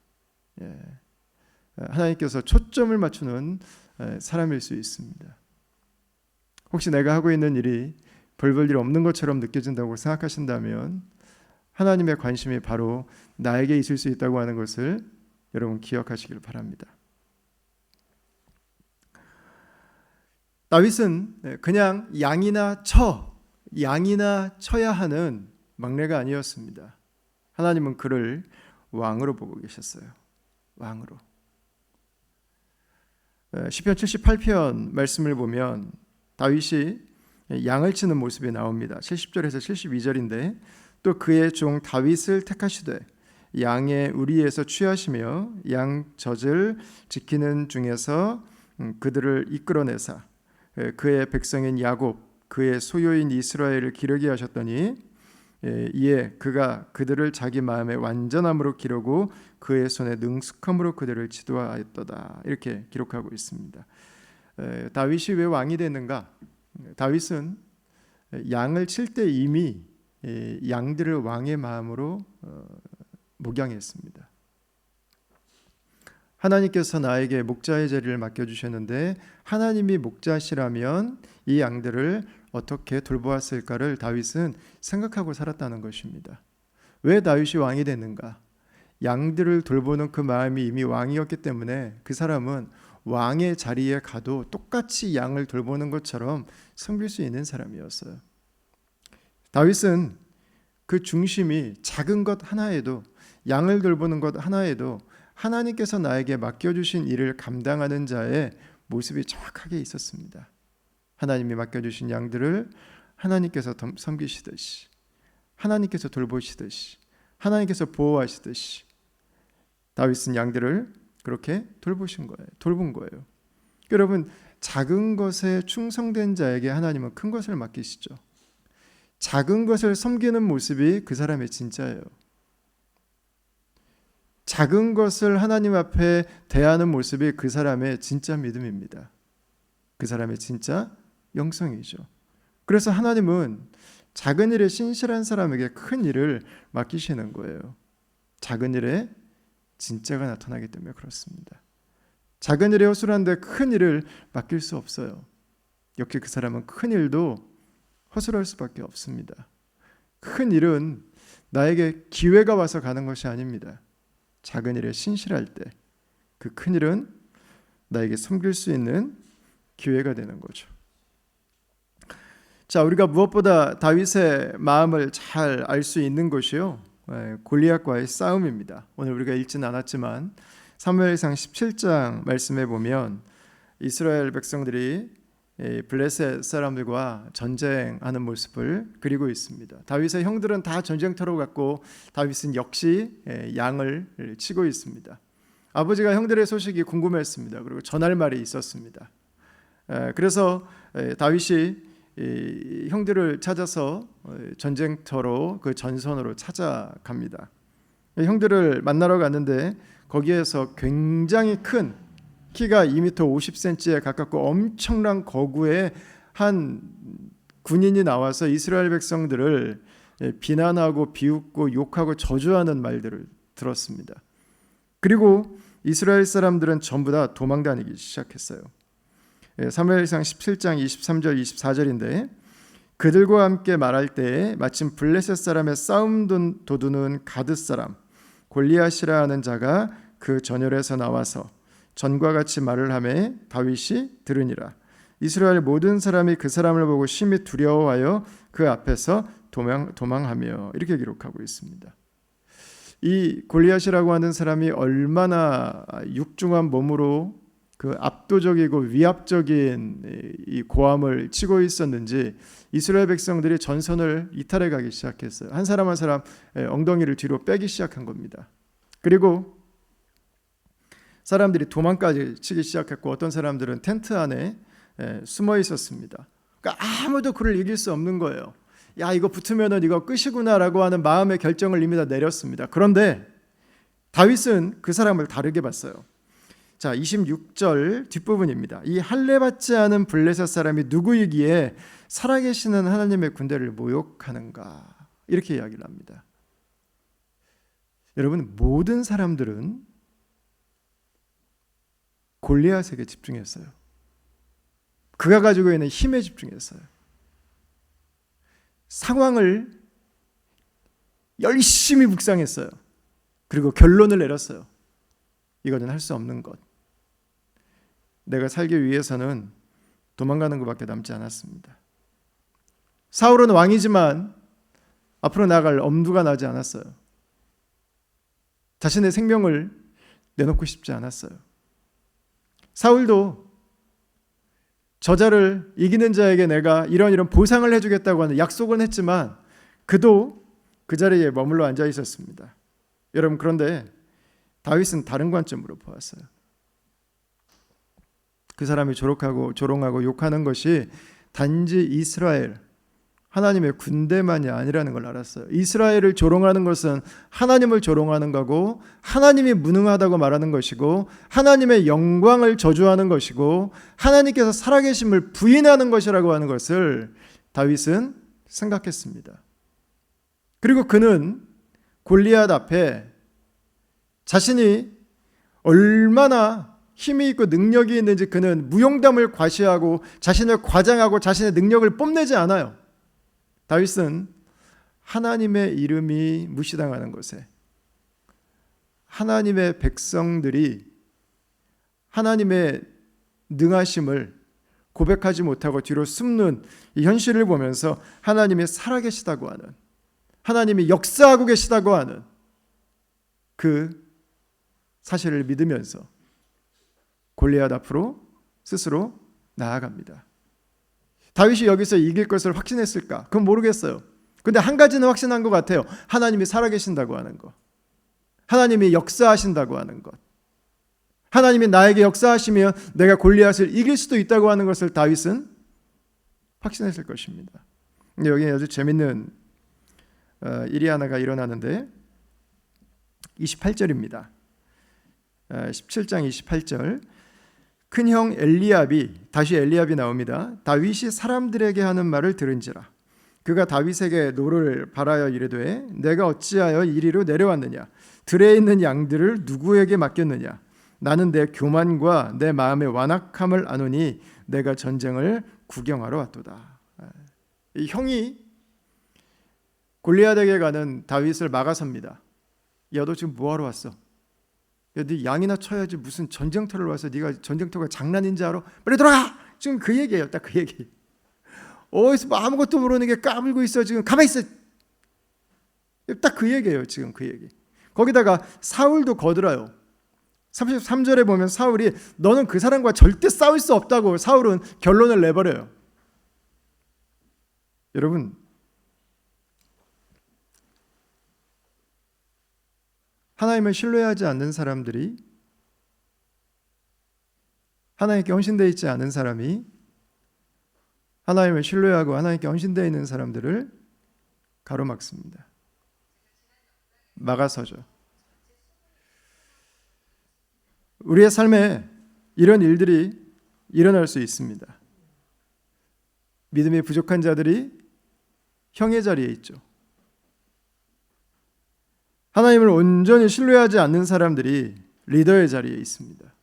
Speaker 5: 하나님께서 초점을 맞추는 사람일 수 있습니다. 혹시 내가 하고 있는 일이 별 볼 일 없는 것처럼 느껴진다고 생각하신다면 하나님의 관심이 바로 나에게 있을 수 있다고 하는 것을 여러분 기억하시길 바랍니다. 다윗은 그냥 양이나 쳐야 하는 막내가 아니었습니다. 하나님은 그를 왕으로 보고 계셨어요. 왕으로. 시편 78편 말씀을 보면 다윗이 양을 치는 모습이 나옵니다. 70절에서 72절인데 또 그의 종 다윗을 택하시되 양의 우리에서 취하시며 양 젖을 지키는 중에서 그들을 이끌어내사 그의 백성인 야곱 그의 소유인 이스라엘을 기르게 하셨더니 이에 그가 그들을 자기 마음의 완전함으로 기르고 그의 손에 능숙함으로 그들을 지도하였도다. 이렇게 기록하고 있습니다. 다윗이 왜 왕이 됐는가? 다윗은 양을 칠 때 이미 양들을 왕의 마음으로 목양했습니다. 하나님께서 나에게 목자의 자리를 맡겨주셨는데 하나님이 목자시라면 이 양들을 어떻게 돌보았을까를 다윗은 생각하고 살았다는 것입니다. 왜 다윗이 왕이 됐는가? 양들을 돌보는 그 마음이 이미 왕이었기 때문에 그 사람은 왕의 자리에 가도 똑같이 양을 돌보는 것처럼 섬길 수 있는 사람이었어요. 다윗은 그 중심이 작은 것 하나에도, 양을 돌보는 것 하나에도 하나님께서 나에게 맡겨주신 일을 감당하는 자의 모습이 정확하게 있었습니다. 하나님이 맡겨주신 양들을 하나님께서 섬기시듯이, 하나님께서 돌보시듯이, 하나님께서 보호하시듯이 다윗은 양들을 그렇게 돌본 거예요. 여러분, 작은 것에 충성된 자에게 하나님은 큰 것을 맡기시죠. 작은 것을 섬기는 모습이 그 사람의 진짜예요. 작은 것을 하나님 앞에 대하는 모습이 그 사람의 진짜 믿음입니다. 그 사람의 진짜 영성이죠. 그래서 하나님은 작은 일에 신실한 사람에게 큰 일을 맡기시는 거예요. 작은 일에 진짜가 나타나기 때문에 그렇습니다. 작은 일에 허술한데 큰 일을 맡길 수 없어요. 역시 그 사람은 큰 일도 허술할 수밖에 없습니다. 큰 일은 나에게 기회가 와서 가는 것이 아닙니다. 작은 일에 신실할 때 그 큰 일은 나에게 섬길 수 있는 기회가 되는 거죠. 자, 우리가 무엇보다 다윗의 마음을 잘 알 수 있는 것이요, 골리앗과의 싸움입니다. 오늘 우리가 읽지는 않았지만 사무엘상 17장 말씀에 보면 이스라엘 백성들이 블레셋 사람들과 전쟁하는 모습을 그리고 있습니다. 다윗의 형들은 다 전쟁터로 갔고 다윗은 역시 양을 치고 있습니다. 아버지가 형들의 소식이 궁금했습니다. 그리고 전할 말이 있었습니다. 그래서 다윗이 형들을 찾아서 전쟁터로, 그 전선으로 찾아갑니다. 형들을 만나러 갔는데 거기에서 굉장히 큰, 키가 2m 50cm에 가깝고 엄청난 거구의 한 군인이 나와서 이스라엘 백성들을 비난하고 비웃고 욕하고 저주하는 말들을 들었습니다. 그리고 이스라엘 사람들은 전부 다 도망다니기 시작했어요. 사무엘상 17장 23절 24절인데 그들과 함께 말할 때에 마침 블레셋 사람의 싸움 도두는 가드 사람 골리앗이라 하는 자가 그 전열에서 나와서 전과 같이 말을 하매 다윗이 들으니라. 이스라엘 모든 사람이 그 사람을 보고 심히 두려워하여 그 앞에서 도망하며, 이렇게 기록하고 있습니다. 이 골리앗이라고 하는 사람이 얼마나 육중한 몸으로 그 압도적이고 위압적인 이 고함을 치고 있었는지 이스라엘 백성들이 전선을 이탈해 가기 시작했어요. 한 사람 한 사람 엉덩이를 뒤로 빼기 시작한 겁니다. 그리고 사람들이 도망까지 치기 시작했고 어떤 사람들은 텐트 안에 숨어 있었습니다. 그러니까 아무도 그를 이길 수 없는 거예요. 야, 이거 붙으면은 이거 끝이구나라고 하는 마음의 결정을 이미 다 내렸습니다. 그런데 다윗은 그 사람을 다르게 봤어요. 자, 26절 뒷부분입니다. 이 할례받지 않은 블레셋 사람이 누구이기에 살아계시는 하나님의 군대를 모욕하는가, 이렇게 이야기를 합니다. 여러분, 모든 사람들은 골리앗에게 집중했어요. 그가 가지고 있는 힘에 집중했어요. 상황을 열심히 묵상했어요. 그리고 결론을 내렸어요. 이거는 할 수 없는 것. 내가 살기 위해서는 도망가는 것밖에 남지 않았습니다. 사울은 왕이지만 앞으로 나아갈 엄두가 나지 않았어요. 자신의 생명을 내놓고 싶지 않았어요. 사울도 저자를 이기는 자에게 내가 이런 보상을 해주겠다고 하는 약속은 했지만 그도 그 자리에 머물러 앉아 있었습니다. 여러분, 그런데 다윗은 다른 관점으로 보았어요. 그 사람이 조롱하고 욕하는 것이 단지 이스라엘, 하나님의 군대만이 아니라는 걸 알았어요. 이스라엘을 조롱하는 것은 하나님을 조롱하는 거고, 하나님이 무능하다고 말하는 것이고, 하나님의 영광을 저주하는 것이고, 하나님께서 살아계심을 부인하는 것이라고 하는 것을 다윗은 생각했습니다. 그리고 그는 골리앗 앞에 자신이 얼마나 힘이 있고 능력이 있는지 그는 무용담을 과시하고 자신을 과장하고 자신의 능력을 뽐내지 않아요. 다윗은 하나님의 이름이 무시당하는 것에, 하나님의 백성들이 하나님의 능하심을 고백하지 못하고 뒤로 숨는 이 현실을 보면서 하나님이 살아계시다고 하는, 하나님이 역사하고 계시다고 하는 그 사실을 믿으면서 골리앗 앞으로 스스로 나아갑니다. 다윗이 여기서 이길 것을 확신했을까? 그건 모르겠어요. 근데 한 가지는 확신한 것 같아요. 하나님이 살아계신다고 하는 것, 하나님이 역사하신다고 하는 것, 하나님이 나에게 역사하시면 내가 골리앗을 이길 수도 있다고 하는 것을 다윗은 확신했을 것입니다. 근데 여기 아주 재밌는 일이 하나가 일어나는데 28절입니다. 17장 28절, 큰형 엘리압이, 다시 엘리압이 나옵니다. 다윗이 사람들에게 하는 말을 들은지라. 그가 다윗에게 노를 바라여 이르되 내가 어찌하여 이리로 내려왔느냐? 들에 있는 양들을 누구에게 맡겼느냐? 나는 내 교만과 내 마음의 완악함을 아노니 내가 전쟁을 구경하러 왔도다. 이 형이 골리앗에게 가는 다윗을 막아섭니다. 야, 너 지금 뭐하러 왔어? 야, 네 양이나 쳐야지 무슨 전쟁터를 와서 네가 전쟁터가 장난인지 알아? 빨리 돌아가! 지금 그 얘기예요. 딱 그 얘기. 어디서 뭐 아무것도 모르는 게 까불고 있어. 지금 가만히 있어. 딱 그 얘기예요. 지금 그 얘기. 거기다가 사울도 거들어요. 33절에 보면 사울이 너는 그 사람과 절대 싸울 수 없다고 사울은 결론을 내버려요. 여러분, 하나님을 신뢰하지 않는 사람들이, 하나님께 헌신되어 있지 않은 사람이 하나님을 신뢰하고 하나님께 헌신되어 있는 사람들을 가로막습니다. 막아서죠. 우리의 삶에 이런 일들이 일어날 수 있습니다. 믿음이 부족한 자들이 형의 자리에 있죠. 하나님을 온전히 신뢰하지 않는 사람들이 리더의 자리에 있습니다.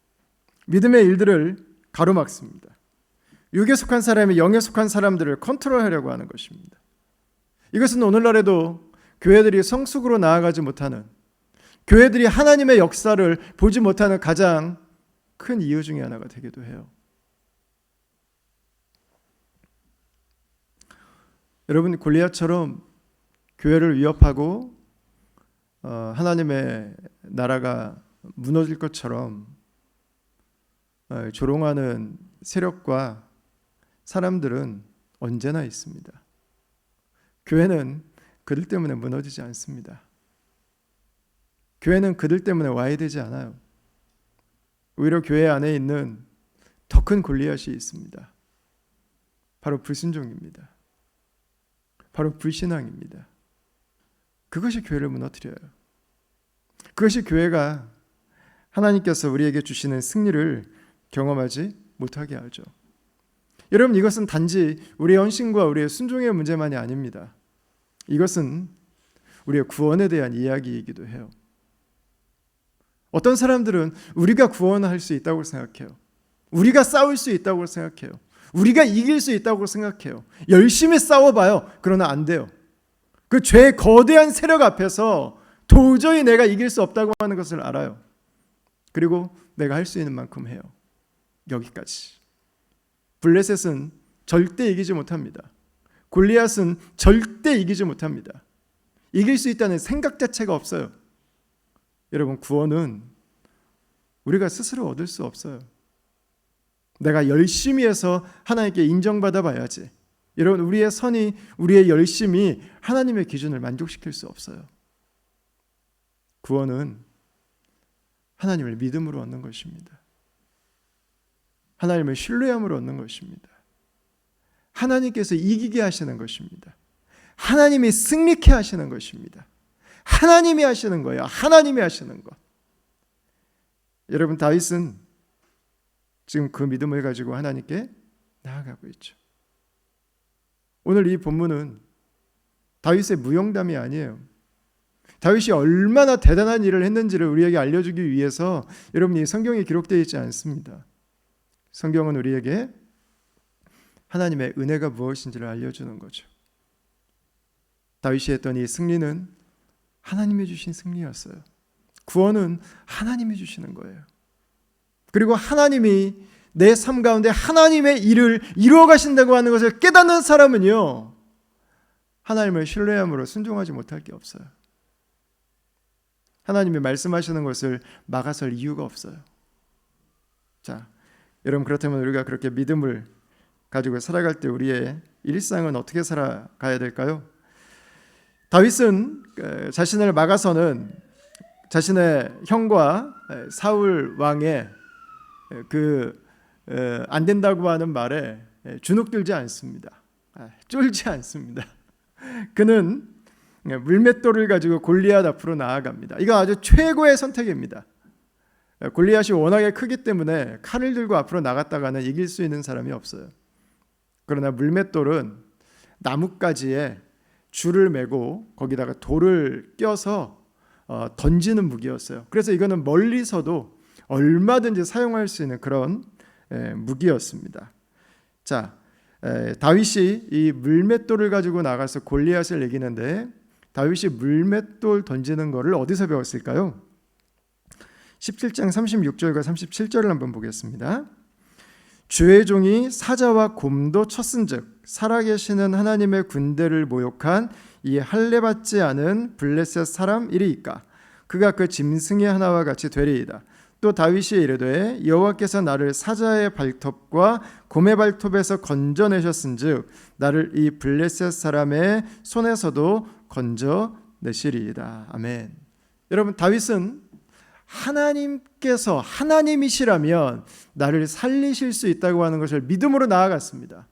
Speaker 5: 믿음의 일들을 가로막습니다. 육에 속한 사람이 영에 속한 사람들을 컨트롤하려고 하는 것입니다. 이것은 오늘날에도 교회들이 성숙으로 나아가지 못하는, 교회들이 하나님의 역사를 보지 못하는 가장 큰 이유 중에 하나가 되기도 해요. 여러분, 골리앗처럼 교회를 위협하고 하나님의 나라가 무너질 것처럼 조롱하는 세력과 사람들은 언제나 있습니다. 교회는 그들 때문에 무너지지 않습니다. 교회는 그들 때문에 와야 되지 않아요. 오히려 교회 안에 있는 더 큰 골리앗이 있습니다. 바로 불순종입니다. 바로 불신앙입니다. 그것이 교회를 무너뜨려요. 그것이 교회가 하나님께서 우리에게 주시는 승리를 경험하지 못하게 하죠. 여러분, 이것은 단지 우리의 헌신과 우리의 순종의 문제만이 아닙니다. 이것은 우리의 구원에 대한 이야기이기도 해요. 어떤 사람들은 우리가 구원할 수 있다고 생각해요. 우리가 싸울 수 있다고 생각해요. 우리가 이길 수 있다고 생각해요. 열심히 싸워봐요. 그러나 안 돼요. 그 죄의 거대한 세력 앞에서 도저히 내가 이길 수 없다고 하는 것을 알아요. 그리고 내가 할 수 있는 만큼 해요. 여기까지. 블레셋은 절대 이기지 못합니다. 골리앗은 절대 이기지 못합니다. 이길 수 있다는 생각 자체가 없어요. 여러분, 구원은 우리가 스스로 얻을 수 없어요. 내가 열심히 해서 하나님께 인정받아 봐야지. 여러분, 우리의 선이, 우리의 열심이 하나님의 기준을 만족시킬 수 없어요. 구원은 하나님을 믿음으로 얻는 것입니다. 하나님을 신뢰함으로 얻는 것입니다. 하나님께서 이기게 하시는 것입니다. 하나님이 승리케 하시는 것입니다. 하나님이 하시는 거예요. 하나님이 하시는 것. 여러분, 다윗은 지금 그 믿음을 가지고 하나님께 나아가고 있죠. 오늘 이 본문은 다윗의 무용담이 아니에요. 다윗이 얼마나 대단한 일을 했는지를 우리에게 알려주기 위해서 여러분이 성경에 기록되어 있지 않습니다. 성경은 우리에게 하나님의 은혜가 무엇인지를 알려주는 거죠. 다윗이 했던 이 승리는 하나님이 주신 승리였어요. 구원은 하나님이 주시는 거예요. 그리고 하나님이 내 삶 가운데 하나님의 일을 이루어 가신다고 하는 것을 깨닫는 사람은요, 하나님을 신뢰함으로 순종하지 못할 게 없어요. 하나님이 말씀하시는 것을 막아설 이유가 없어요. 자, 여러분, 그렇다면 우리가 그렇게 믿음을 가지고 살아갈 때 우리의 일상은 어떻게 살아가야 될까요? 다윗은 자신을 막아서는 자신의 형과 사울 왕의 안 된다고 하는 말에 주눅들지 않습니다. 쫄지 않습니다. 그는 물맷돌을 가지고 골리앗 앞으로 나아갑니다. 이거 아주 최고의 선택입니다. 골리앗이 워낙에 크기 때문에 칼을 들고 앞으로 나갔다가는 이길 수 있는 사람이 없어요. 그러나 물맷돌은 나뭇가지에 줄을 매고 거기다가 돌을 껴서 던지는 무기였어요. 그래서 이거는 멀리서도 얼마든지 사용할 수 있는 그런 무기였습니다. 자, 다윗이 이 물맷돌을 가지고 나가서 골리앗을 이기는데 다윗이 물맷돌 던지는 것을 어디서 배웠을까요? 17장 36절과 37절을 한번 보겠습니다. 주의 종이 사자와 곰도 쳤은즉 살아계시는 하나님의 군대를 모욕한 이 할례받지 않은 블레셋 사람 이리이까 그가 그 짐승의 하나와 같이 되리이다. 또 다윗이 이르되 여호와께서 나를 사자의 발톱과 곰의 발톱에서 건져내셨은즉 나를 이 블레셋 사람의 손에서도 건져내시리이다. 아멘. 여러분, 다윗은 하나님께서 하나님이시라면 나를 살리실 수 있다고 하는 것을 믿음으로 나아갔습니다.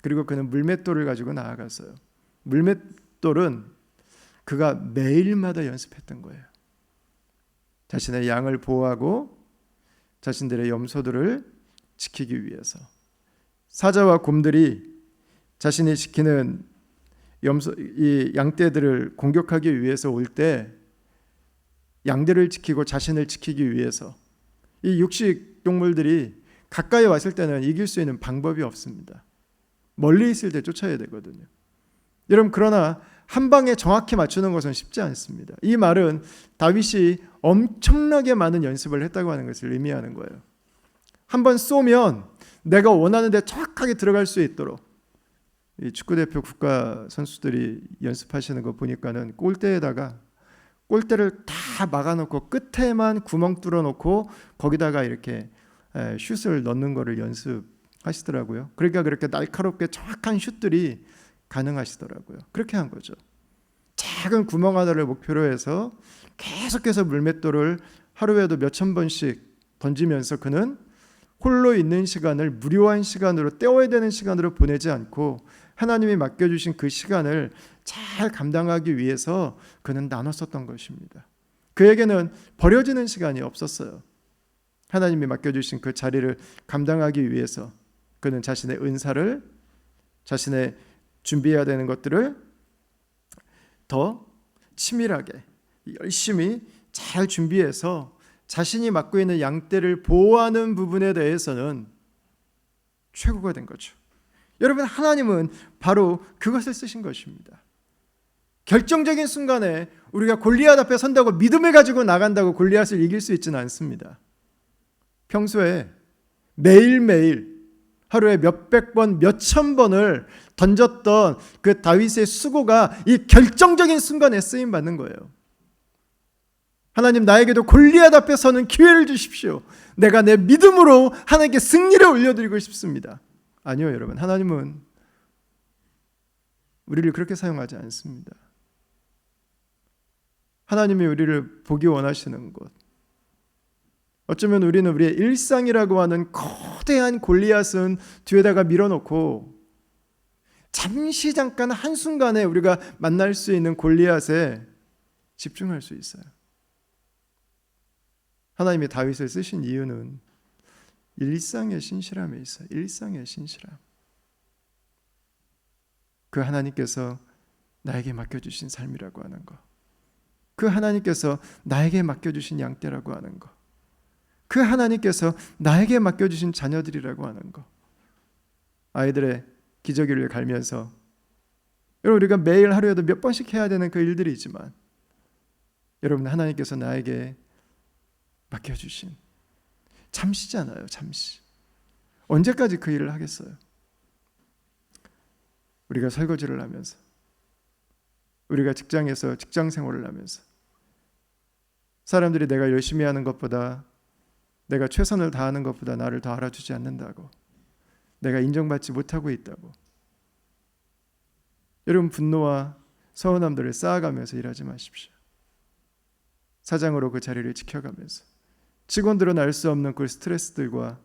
Speaker 5: 그리고 그는 물맷돌을 가지고 나아갔어요. 물맷돌은 그가 매일마다 연습했던 거예요. 자신의 양을 보호하고 자신들의 염소들을 지키기 위해서. 사자와 곰들이 자신이 지키는 이 양떼들을 공격하기 위해서 올 때 양들을 지키고 자신을 지키기 위해서 이 육식 동물들이 가까이 왔을 때는 이길 수 있는 방법이 없습니다. 멀리 있을 때 쫓아야 되거든요. 여러분, 그러나 한 방에 정확히 맞추는 것은 쉽지 않습니다. 이 말은 다윗이 엄청나게 많은 연습을 했다고 하는 것을 의미하는 거예요. 한번 쏘면 내가 원하는 데 정확하게 들어갈 수 있도록 이 축구대표 국가 선수들이 연습하시는 거 보니까는 골대를 다 막아놓고 끝에만 구멍 뚫어놓고 거기다가 이렇게 슛을 넣는 거를 연습하시더라고요. 그러니까 그렇게 날카롭게 정확한 슛들이 가능하시더라고요. 그렇게 한 거죠. 작은 구멍 하나를 목표로 해서 계속해서 물맷돌을 하루에도 몇천 번씩 던지면서 그는 홀로 있는 시간을 무료한 시간으로 때워야 되는 시간으로 보내지 않고 하나님이 맡겨주신 그 시간을 잘 감당하기 위해서 그는 나눠 썼던 것입니다. 그에게는 버려지는 시간이 없었어요. 하나님이 맡겨주신 그 자리를 감당하기 위해서 그는 자신의 은사를, 자신의 준비해야 되는 것들을 더 치밀하게 열심히 잘 준비해서 자신이 맡고 있는 양떼를 보호하는 부분에 대해서는 최고가 된 거죠. 여러분, 하나님은 바로 그것을 쓰신 것입니다. 결정적인 순간에 우리가 골리앗 앞에 선다고 믿음을 가지고 나간다고 골리앗을 이길 수 있지는 않습니다. 평소에 매일매일 하루에 몇백 번, 몇천 번을 던졌던 그 다윗의 수고가 이 결정적인 순간에 쓰임 받는 거예요. 하나님, 나에게도 골리앗 앞에 서는 기회를 주십시오. 내가 내 믿음으로 하나님께 승리를 올려드리고 싶습니다. 아니요, 여러분. 하나님은 우리를 그렇게 사용하지 않습니다. 하나님이 우리를 보기 원하시는 것, 어쩌면 우리는 우리의 일상이라고 하는 거대한 골리앗은 뒤에다가 밀어놓고 잠시 잠깐 한순간에 우리가 만날 수 있는 골리앗에 집중할 수 있어요. 하나님이 다윗을 쓰신 이유는 일상의 신실함에 있어요. 일상의 신실함. 그 하나님께서 나에게 맡겨주신 삶이라고 하는 것, 그 하나님께서 나에게 맡겨주신 양떼라고 하는 것, 그 하나님께서 나에게 맡겨주신 자녀들이라고 하는 것, 아이들의 기저귀를 갈면서, 여러분 우리가 매일 하루에도 몇 번씩 해야 되는 그 일들이지만, 여러분 하나님께서 나에게 맡겨주신, 잠시잖아요. 잠시. 언제까지 그 일을 하겠어요? 우리가 설거지를 하면서, 우리가 직장에서 직장 생활을 하면서 사람들이 내가 열심히 하는 것보다, 내가 최선을 다하는 것보다 나를 더 알아주지 않는다고, 내가 인정받지 못하고 있다고, 여러분 분노와 서운함들을 쌓아가면서 일하지 마십시오. 사장으로 그 자리를 지켜가면서 직원들은 알 수 없는 그 스트레스들과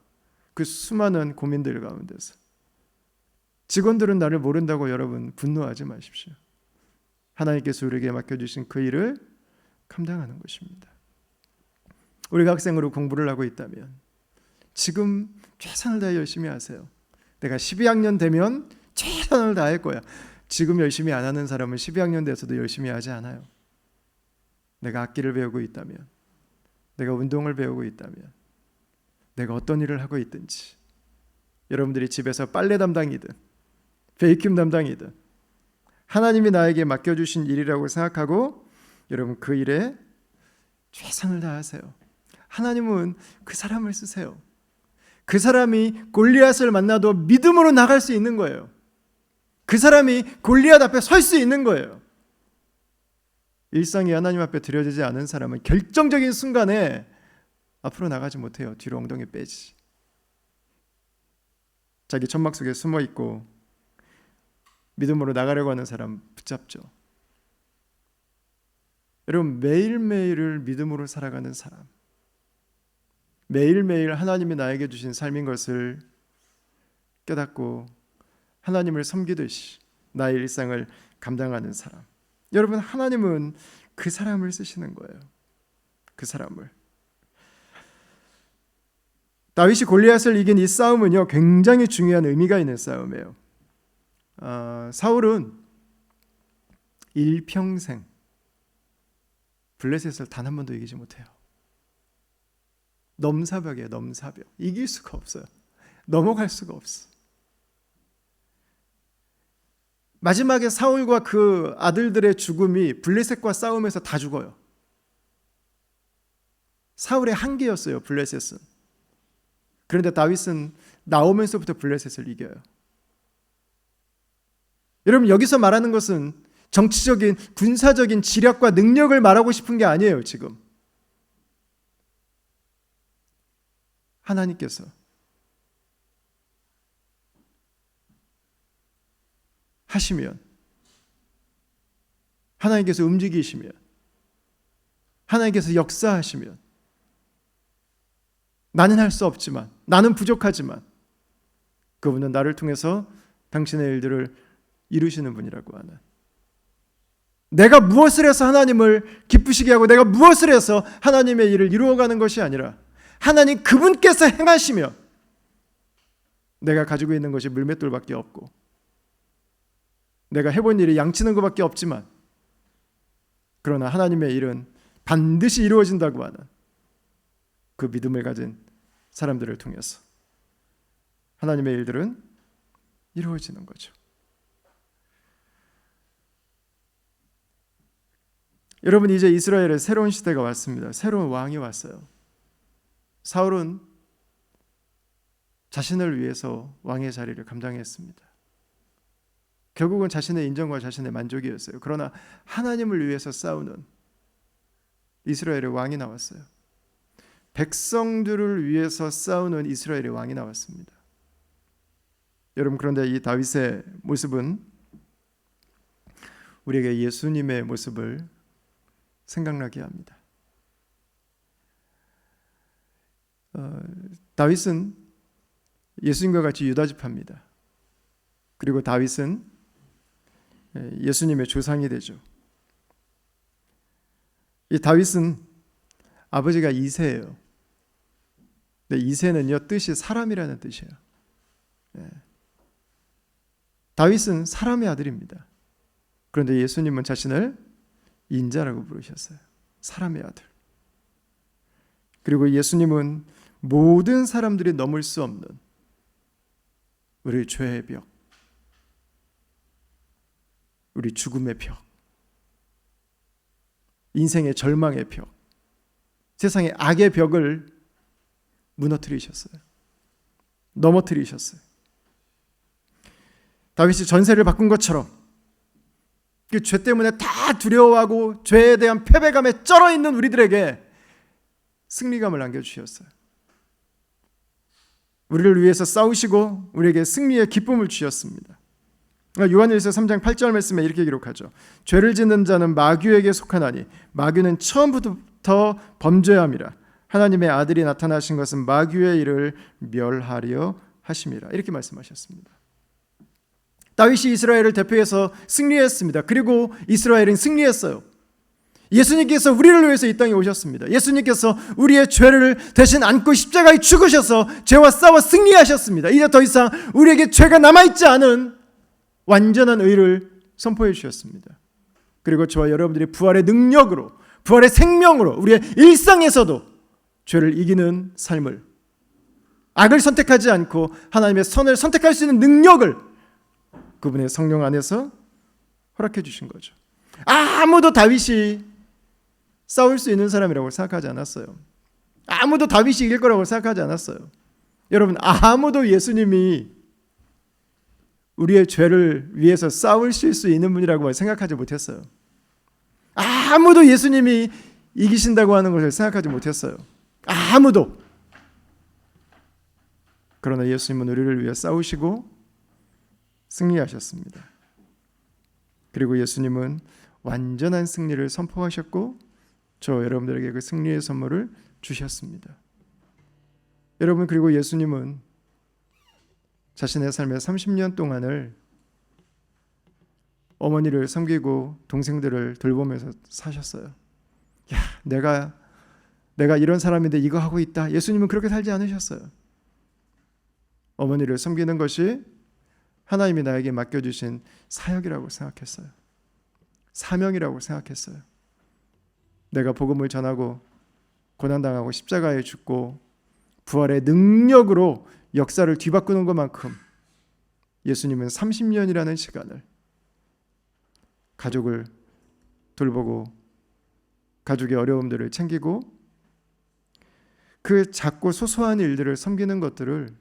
Speaker 5: 그 수많은 고민들 가운데서, 직원들은 나를 모른다고 여러분 분노하지 마십시오. 하나님께서 우리에게 맡겨주신 그 일을 감당하는 것입니다. 우리가 학생으로 공부를 하고 있다면 지금 최선을 다해 열심히 하세요. 내가 12학년 되면 최선을 다할 거야. 지금 열심히 안 하는 사람은 12학년 돼서도 열심히 하지 않아요. 내가 악기를 배우고 있다면, 내가 운동을 배우고 있다면, 내가 어떤 일을 하고 있든지, 여러분들이 집에서 빨래 담당이든 베이킹 담당이든 하나님이 나에게 맡겨주신 일이라고 생각하고 여러분 그 일에 최선을 다하세요. 하나님은 그 사람을 쓰세요. 그 사람이 골리앗을 만나도 믿음으로 나갈 수 있는 거예요. 그 사람이 골리앗 앞에 설 수 있는 거예요. 일상이 하나님 앞에 드려지지 않은 사람은 결정적인 순간에 앞으로 나가지 못해요. 뒤로 엉덩이 빼지. 자기 천막 속에 숨어 있고 믿음으로 나가려고 하는 사람 붙잡죠. 여러분 매일매일을 믿음으로 살아가는 사람, 매일매일 하나님이 나에게 주신 삶인 것을 깨닫고 하나님을 섬기듯이 나의 일상을 감당하는 사람, 여러분 하나님은 그 사람을 쓰시는 거예요. 그 사람을. 다윗이 골리앗을 이긴 이 싸움은요 굉장히 중요한 의미가 있는 싸움이에요. 사울은 일평생 블레셋을 단 한 번도 이기지 못해요. 넘사벽이에요. 넘사벽. 이길 수가 없어요. 넘어갈 수가 없어. 마지막에 사울과 그 아들들의 죽음이 블레셋과 싸움에서 다 죽어요. 사울의 한계였어요. 블레셋은. 그런데 다윗은 나오면서부터 블레셋을 이겨요. 여러분 여기서 말하는 것은 정치적인 군사적인 지략과 능력을 말하고 싶은 게 아니에요. 지금 하나님께서 하시면, 하나님께서 움직이시면, 하나님께서 역사하시면, 나는 할 수 없지만, 나는 부족하지만 그분은 나를 통해서 당신의 일들을 이루시는 분이라고 하는, 내가 무엇을 해서 하나님을 기쁘시게 하고 내가 무엇을 해서 하나님의 일을 이루어가는 것이 아니라 하나님 그분께서 행하시며, 내가 가지고 있는 것이 물맷돌밖에 없고 내가 해본 일이 양치는 것밖에 없지만, 그러나 하나님의 일은 반드시 이루어진다고 하는 그 믿음을 가진 사람들을 통해서 하나님의 일들은 이루어지는 거죠. 여러분 이제 이스라엘의 새로운 시대가 왔습니다. 새로운 왕이 왔어요. 사울은 자신을 위해서 왕의 자리를 감당했습니다. 결국은 자신의 인정과 자신의 만족이었어요. 그러나 하나님을 위해서 싸우는 이스라엘의 왕이 나왔어요. 백성들을 위해서 싸우는 이스라엘의 왕이 나왔습니다. 여러분 그런데 이 다윗의 모습은 우리에게 예수님의 모습을 생각나게 합니다. 다윗은 예수님과 같이 유다 지파입니다. 그리고 다윗은 예수님의 조상이 되죠. 이 다윗은 아버지가 이새예요. 근데 이새는요 뜻이 사람이라는 뜻이에요. 다윗은 사람의 아들입니다. 그런데 예수님은 자신을 인자라고 부르셨어요. 사람의 아들. 그리고 예수님은 모든 사람들이 넘을 수 없는 우리 죄의 벽, 우리 죽음의 벽, 인생의 절망의 벽, 세상의 악의 벽을 무너뜨리셨어요. 넘어뜨리셨어요. 다윗이 전세를 바꾼 것처럼 그 죄 때문에 다 두려워하고 죄에 대한 패배감에 쩔어 있는 우리들에게 승리감을 안겨주셨어요. 우리를 위해서 싸우시고 우리에게 승리의 기쁨을 주셨습니다. 요한일서 3장 8절 말씀에 이렇게 기록하죠. 죄를 짓는 자는 마귀에게 속하나니 마귀는 처음부터 범죄함이라. 하나님의 아들이 나타나신 것은 마귀의 일을 멸하려 하심이라. 이렇게 말씀하셨습니다. 다윗이 이스라엘을 대표해서 승리했습니다. 그리고 이스라엘은 승리했어요. 예수님께서 우리를 위해서 이 땅에 오셨습니다. 예수님께서 우리의 죄를 대신 안고 십자가에 죽으셔서 죄와 싸워 승리하셨습니다. 이제 더 이상 우리에게 죄가 남아있지 않은 완전한 의를 선포해 주셨습니다. 그리고 저와 여러분들이 부활의 능력으로, 부활의 생명으로 우리의 일상에서도 죄를 이기는 삶을, 악을 선택하지 않고 하나님의 선을 선택할 수 있는 능력을 그분의 성령 안에서 허락해 주신 거죠. 아무도 다윗이 싸울 수 있는 사람이라고 생각하지 않았어요. 아무도 다윗이 이길 거라고 생각하지 않았어요. 여러분, 아무도 예수님이 우리의 죄를 위해서 싸우실 수 있는 분이라고 생각하지 못했어요. 아무도 예수님이 이기신다고 하는 것을 생각하지 못했어요. 아무도. 그러나 예수님은 우리를 위해 싸우시고 승리하셨습니다. 그리고 예수님은 완전한 승리를 선포하셨고 저 여러분들에게 그 승리의 선물을 주셨습니다. 여러분, 그리고 예수님은 자신의 삶의 30년 동안을 어머니를 섬기고 동생들을 돌보면서 사셨어요. 야, 내가 이런 사람인데 이거 하고 있다. 예수님은 그렇게 살지 않으셨어요. 어머니를 섬기는 것이 하나님이 나에게 맡겨주신 사역이라고 생각했어요. 사명이라고 생각했어요. 내가 복음을 전하고 고난당하고 십자가에 죽고 부활의 능력으로 역사를 뒤바꾸는 것만큼 예수님은 30년이라는 시간을 가족을 돌보고 가족의 어려움들을 챙기고 그 작고 소소한 일들을 섬기는 것들을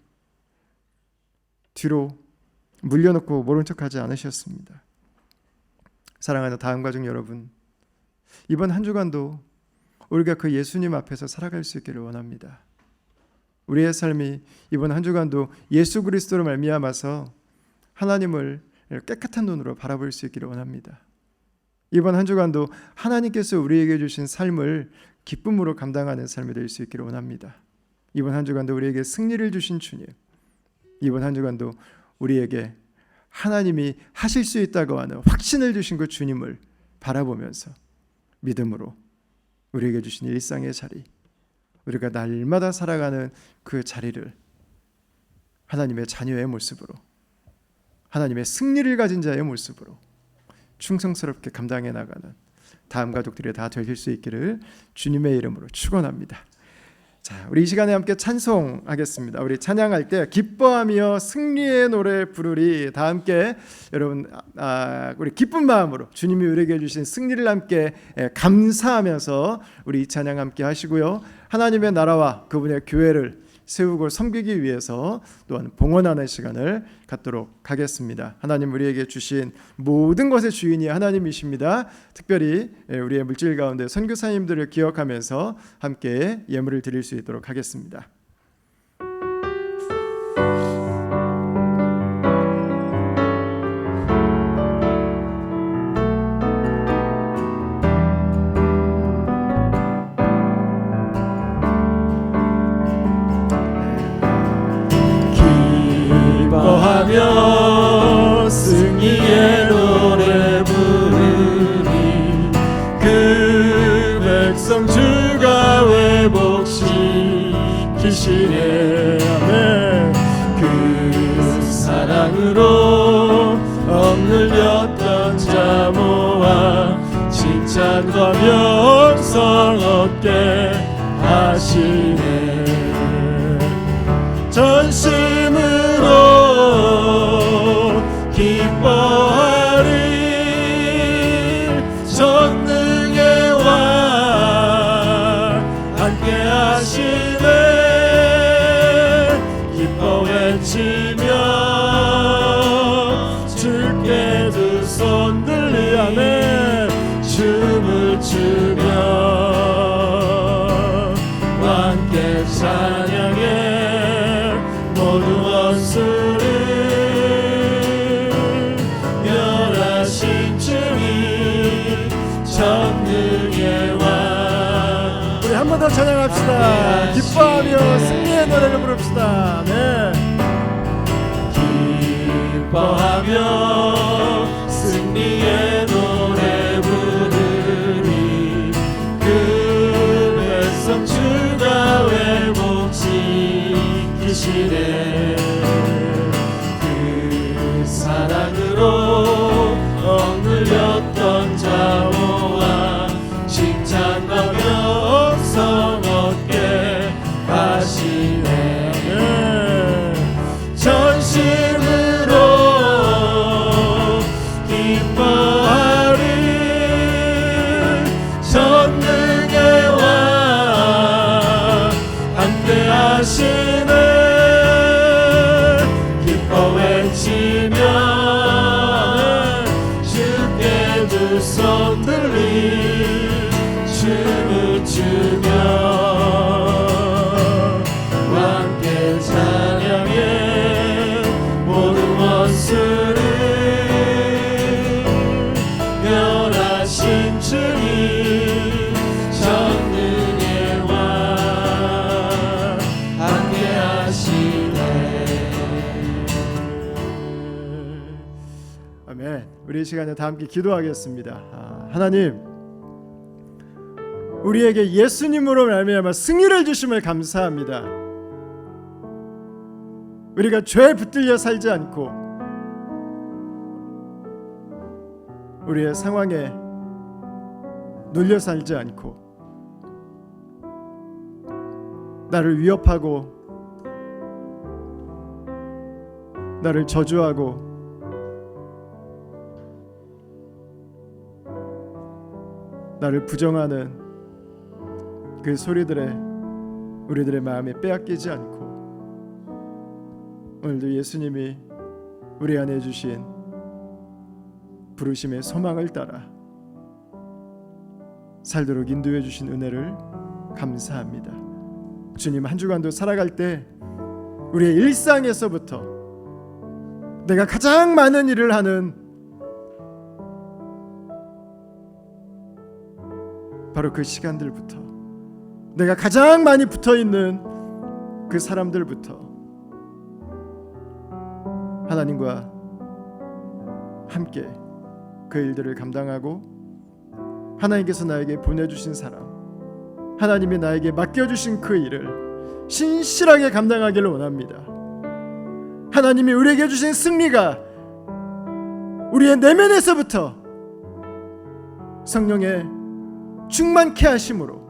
Speaker 5: 뒤로 물려놓고 모른 척하지 않으셨습니다. 사랑하는 다음 가족 여러분, 이번 한 주간도 우리가 그 예수님 앞에서 살아갈 수 있기를 원합니다. 우리의 삶이 이번 한 주간도 예수 그리스도로 말미암아서 하나님을 깨끗한 눈으로 바라볼 수 있기를 원합니다. 이번 한 주간도 하나님께서 우리에게 주신 삶을 기쁨으로 감당하는 삶이 될 수 있기를 원합니다. 이번 한 주간도 우리에게 승리를 주신 주님, 이번 한 주간도 우리에게 하나님이 하실 수 있다고 하는 확신을 주신 그 주님을 바라보면서 믿음으로 우리에게 주신 일상의 자리, 우리가 날마다 살아가는 그 자리를 하나님의 자녀의 모습으로, 하나님의 승리를 가진 자의 모습으로 충성스럽게 감당해 나가는 다음 가족들이 다 되실 수 있기를 주님의 이름으로 축원합니다. 자, 우리 이 시간에 함께 찬송하겠습니다. 우리 찬양할 때 기뻐하며 승리의 노래 부르리. 다 함께 여러분 우리 기쁜 마음으로 주님이 우리에게 주신 승리를 함께 감사하면서 우리 이 찬양 함께 하시고요. 하나님의 나라와 그분의 교회를 세우고 섬기기 위해서 또한 봉헌하는 시간을 갖도록 하겠습니다. 하나님 우리에게 주신 모든 것의 주인이 하나님이십니다. 특별히 우리의 물질 가운데 선교사님들을 기억하면서 함께 예물을 드릴 수 있도록 하겠습니다.
Speaker 2: 승리의 노래
Speaker 6: 칭찬과 명성 얻게 하시네. 전심으로 기뻐하리. 전능의 왕 함께 하시네. 기뻐 외치며 주께 두 손 들리. 아멘. 춤을 추며 함께 찬양해. 모두 원수를 멸하신 주님 전능의 왕. 우리 한 번 더 찬양합시다. 기뻐하며 승리의 노래를 부릅시다. 네. 기뻐하며 승리의 노래 부르니 그 백성 주가 회복 지키시네. 그 사랑으로 억눌렸던 자오와 칭찬과 명성 얻게 하시네. 전심으로 기뻐하리. 전능의 왕 함께 하시네. 기뻐 외치며 주께 두 손 들리. 춤을 추며 함께 찬양해. 모든 원수를 멸하신 주님 전능의 왕 함께 하시네.
Speaker 5: 아멘. 우리 이 시간에 다 함께 기도하겠습니다. 하나님, 우리에게 예수님으로 말미암아 승리를 주심을 감사합니다. 우리가 죄에 붙들려 살지 않고 우리의 상황에 눌려 살지 않고 나를 위협하고 나를 저주하고 나를 부정하는 그 소리들에 우리들의 마음에 빼앗기지 않고 오늘도 예수님이 우리 안에 주신 부르심의 소망을 따라 살도록 인도해 주신 은혜를 감사합니다. 주님, 한 주간도 살아갈 때 우리의 일상에서부터 내가 가장 많은 일을 하는 바로 그 시간들부터, 내가 가장 많이 붙어있는 그 사람들부터 하나님과 함께 그 일들을 감당하고 하나님께서 나에게 보내주신 사람, 하나님이 나에게 맡겨주신 그 일을 신실하게 감당하기를 원합니다. 하나님이 우리에게 주신 승리가 우리의 내면에서부터 성령의 충만케 하심으로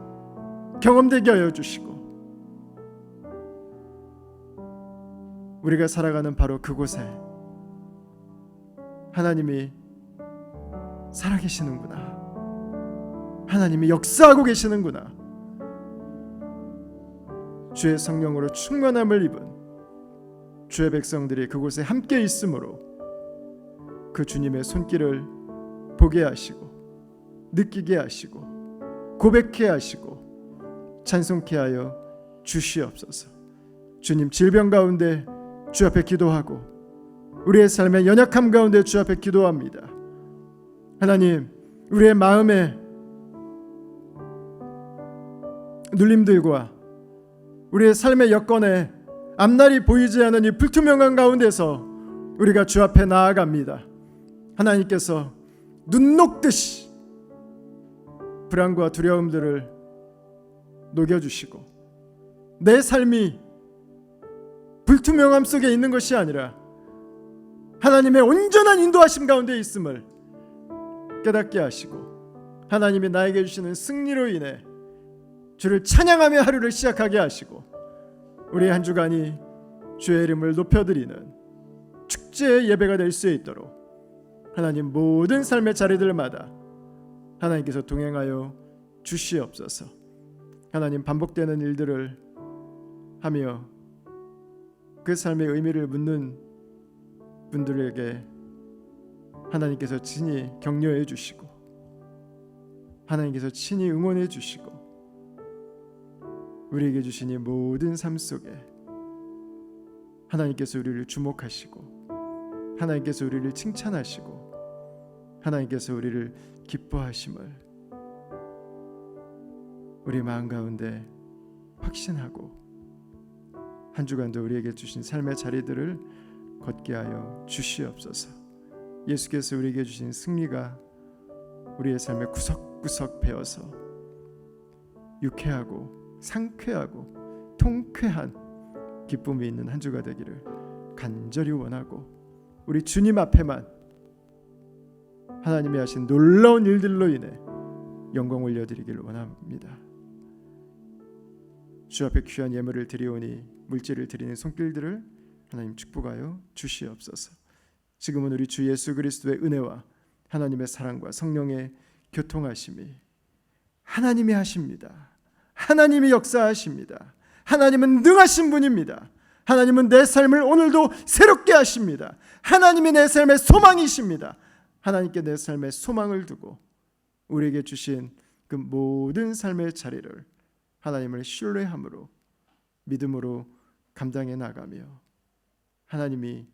Speaker 5: 경험되게 하여 주시고 우리가 살아가는 바로 그곳에 하나님이 살아계시는구나, 하나님이 역사하고 계시는구나, 주의 성령으로 충만함을 입은 주의 백성들이 그곳에 함께 있으므로 그 주님의 손길을 보게 하시고 느끼게 하시고 고백해 하시고 찬송케 하여 주시옵소서. 주님, 질병 가운데 주 앞에 기도하고 우리의 삶의 연약함 가운데 주 앞에 기도합니다. 하나님, 우리의 마음의 눌림들과 우리의 삶의 여건에 앞날이 보이지 않은 이 불투명한 가운데서 우리가 주 앞에 나아갑니다. 하나님께서 눈 녹듯이 불안과 두려움들을 녹여주시고 내 삶이 불투명함 속에 있는 것이 아니라 하나님의 온전한 인도하심 가운데 있음을 깨닫게 하시고 하나님이 나에게 주시는 승리로 인해 주를 찬양하며 하루를 시작하게 하시고 우리 한 주간이 주의 이름을 높여드리는 축제의 예배가 될 수 있도록 하나님 모든 삶의 자리들마다 하나님께서 동행하여 주시옵소서. 하나님 반복되는 일들을 하며 그 삶의 의미를 묻는 분들에게 하나님께서 친히 격려해 주시고 하나님께서 친히 응원해 주시고 우리에게 주신 이 모든 삶 속에 하나님께서 우리를 주목하시고 하나님께서 우리를 칭찬하시고 하나님께서 우리를 기뻐하심을 우리 마음 가운데 확신하고 한 주간도 우리에게 주신 삶의 자리들을 걷게 하여 주시옵소서. 예수께서 우리에게 주신 승리가 우리의 삶의 구석구석 배어서 유쾌하고 상쾌하고 통쾌한 기쁨이 있는 한 주가 되기를 간절히 원하고 우리 주님 앞에만 하나님이 하신 놀라운 일들로 인해 영광 올려드리기를 원합니다. 주 앞에 귀한 예물을 드리오니 물질을 드리는 손길들을 하나님 축복하여 주시옵소서. 지금은 우리 주 예수 그리스도의 은혜와 하나님의 사랑과 성령의 교통하심이 하나님이 하십니다. 하나님이 역사하십니다. 하나님은 능하신 분입니다. 하나님은 내 삶을 오늘도 새롭게 하십니다. 하나님이 내 삶의 소망이십니다. 하나님께 내 삶의 소망을 두고 우리에게 주신 그 모든 삶의 자리를 하나님을 신뢰함으로 믿음으로 감당해 나가며 하나님이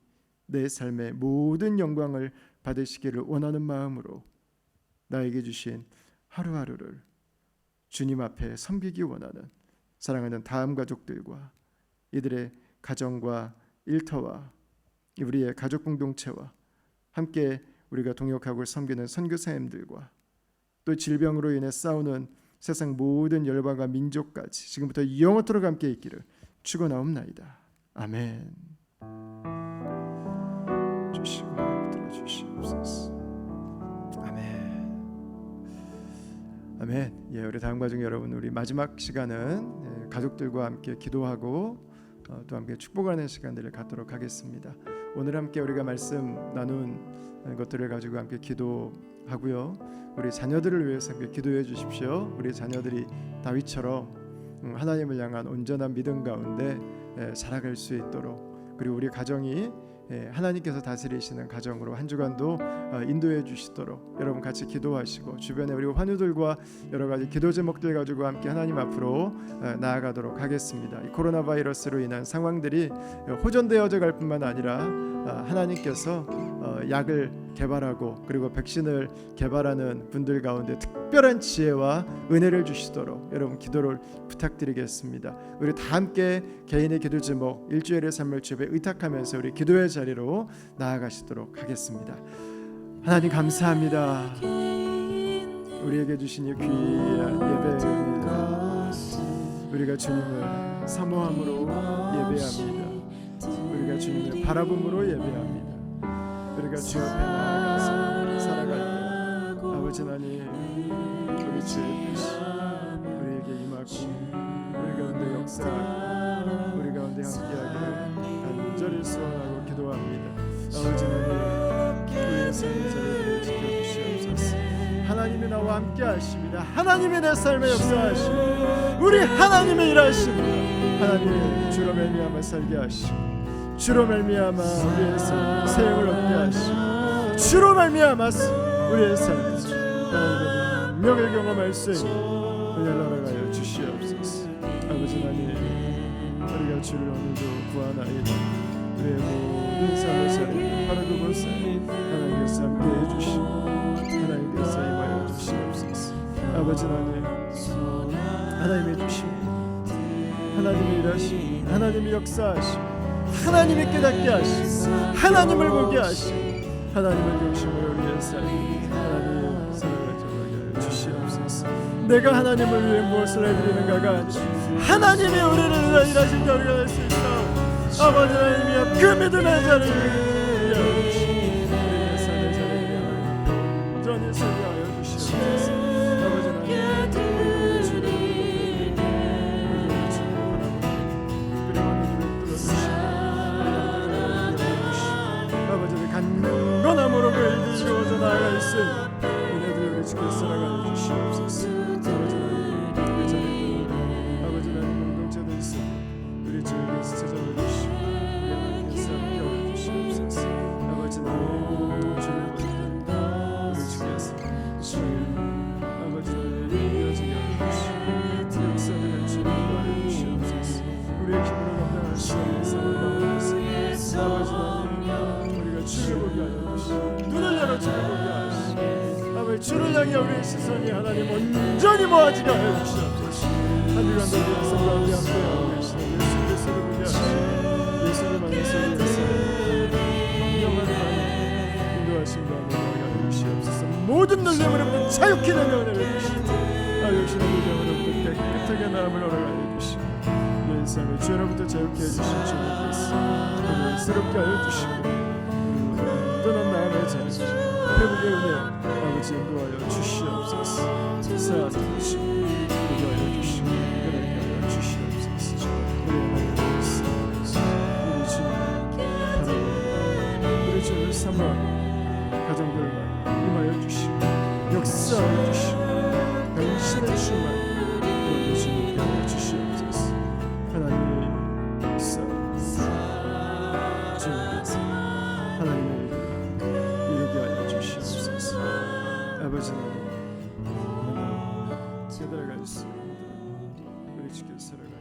Speaker 5: 내 삶의 모든 영광을 받으시기를 원하는 마음으로 나에게 주신 하루하루를 주님 앞에 섬기기 원하는 사랑하는 다음 가족들과 이들의 가정과 일터와 우리의 가족 공동체와 함께 우리가 동역하고 섬기는 선교사님들과 또 질병으로 인해 싸우는 세상 모든 열방과 민족까지 지금부터 영원토록 함께 있기를 축원하옵나이다. 아멘. 주시고 들어주시옵소서. 아멘. 아멘. 예, 우리 다음 가족 여러분, 우리 마지막 시간은 가족들과 함께 기도하고 또 함께 축복하는 시간들을 갖도록 하겠습니다. 오늘 함께 우리가 말씀 나눈 것들을 가지고 함께 기도하고요. 우리 자녀들을 위해서 함께 기도해 주십시오. 우리 자녀들이 다윗처럼 하나님을 향한 온전한 믿음 가운데 살아갈 수 있도록, 그리고 우리 가정이 하나님께서 다스리시는 가정으로 한 주간도 인도해 주시도록 여러분 같이 기도하시고 주변에 우리 환우들과 여러 가지 기도 제목들 가지고 함께 하나님 앞으로 나아가도록 하겠습니다. 이 코로나 바이러스로 인한 상황들이 호전되어져 갈 뿐만 아니라 하나님께서 약을 개발하고 그리고 백신을 개발하는 분들 가운데 특별한 지혜와 은혜를 주시도록 여러분 기도를 부탁드리겠습니다. 우리 다 함께 개인의 기도 제목 일주일의 삶을 주에 의탁하면서 우리 기도의 자리로 나아가시도록 하겠습니다. 하나님 감사합니다. 우리에게 주신 이 귀한 예배의 은혜를 우리가 주님을 사모함으로 예배합니다. 우리가 주님을 바라봄으로 예배합니다. 우리가 주 앞에 나아가서 살아갈 때 아버지 하나님 우리 주의 뜻이 우리에게 임하고 우리 가운데 역사하고 우리 가운데 함께하기를 간절히 소원하고 기도합니다. 아버지 하나님 우리의 삶의 자리를 지켜주시옵소서. 하나님이 나와 함께 하십니다. 하나님이 내 삶에 역사하시고 우리 하나님의 일하십니다. 하나님 주로 말미암아 살게 하시고 주로 말미암아 우리의 삶 세움을 얻게 하시고 주로 말미암아 우리의 삶에서 하나님의 능력을 경험할 수 있는 은혜를 허락하여 주시옵소서. 아버지 하나님 우리가 주를 오늘도 구하나이다. 우리의 모든 삶의 자리 바로 그곳에 하나님께서 함께해 주시고 하나님께서 임하여 주시옵소서. 아버지 하나님 하나님의 주시고 하나님의 일하시고 하나님의 역사하시고 하나님이 깨닫게 하시고 하나님을 보게 하시고 하나님을 중심으로 우리의 삶 하나님 살아가게 하여 주시옵소서. 내가 하나님을 위해 무엇을 해드리는가가 아니라 하나님이 우리를 위하여 일하신 자리가 될 수 있다. 아버지 하나님이여 그 믿음의 자리를 위하여 주시고 우리의 삶의 자리를 온전히 살게 하여 주시옵소서. 주께서 살아가여 주시옵소서. 아버지 하나님 우리 자녀들 아버지 하나님 공동체도 있으니 우리 주님께서 찾아와 주시고 우리 하나님께서 함께하여 주시옵소서. 아버지 하나님 주를 믿는 우리 주께서 주님 아버지 하나님 이어지게 하여 주시고 역사를 주님 도와여 주시옵소서. 우리의 힘으로 감당할 수 없는 상황 가운데서 아버지 하나님 우리가 주를 보게 하여 주시고 눈을 열어 주를 보게 하시고 아버지 주를 향해 우리의 시선이 하나님 온전히 모아지게 하여 주시옵소서. 하늘과 너희의 성과 우리 함께하고 계시는 예수 그리스도를 보게 하시고 예수를 만나서 위해서 영원한 하나님 인도하심과 은혜를 하여 주시옵소서. 모든 놀림으로부터 자유케 되는 은혜를 주시고 역시나 무정으로부터 깨끗하게 나음을 허락하여 주시고 내 삶을 죄로부터 자유케 해주신 주님께서 우리를 새롭게 하여 주시고 떠난 마음의 자리 회복의 은혜 아버지 인도하여 주시옵소서. 새하게 주시고 인도하여 주시고 은혜하게 하여 주시옵소서. 우리 하나님 우리 주님 하나님 우리 주를 삼아 가정들과 임하여 주시고 역사하여 주시고 당신의 주만 우리 주님께 하여 주시옵소서. 하나님의 역사 주님께서 하나님의 일을 이루게 하여 주시옵소서. 아버지 하나님 깨달아갈 수 있는 우리 주께서 살아가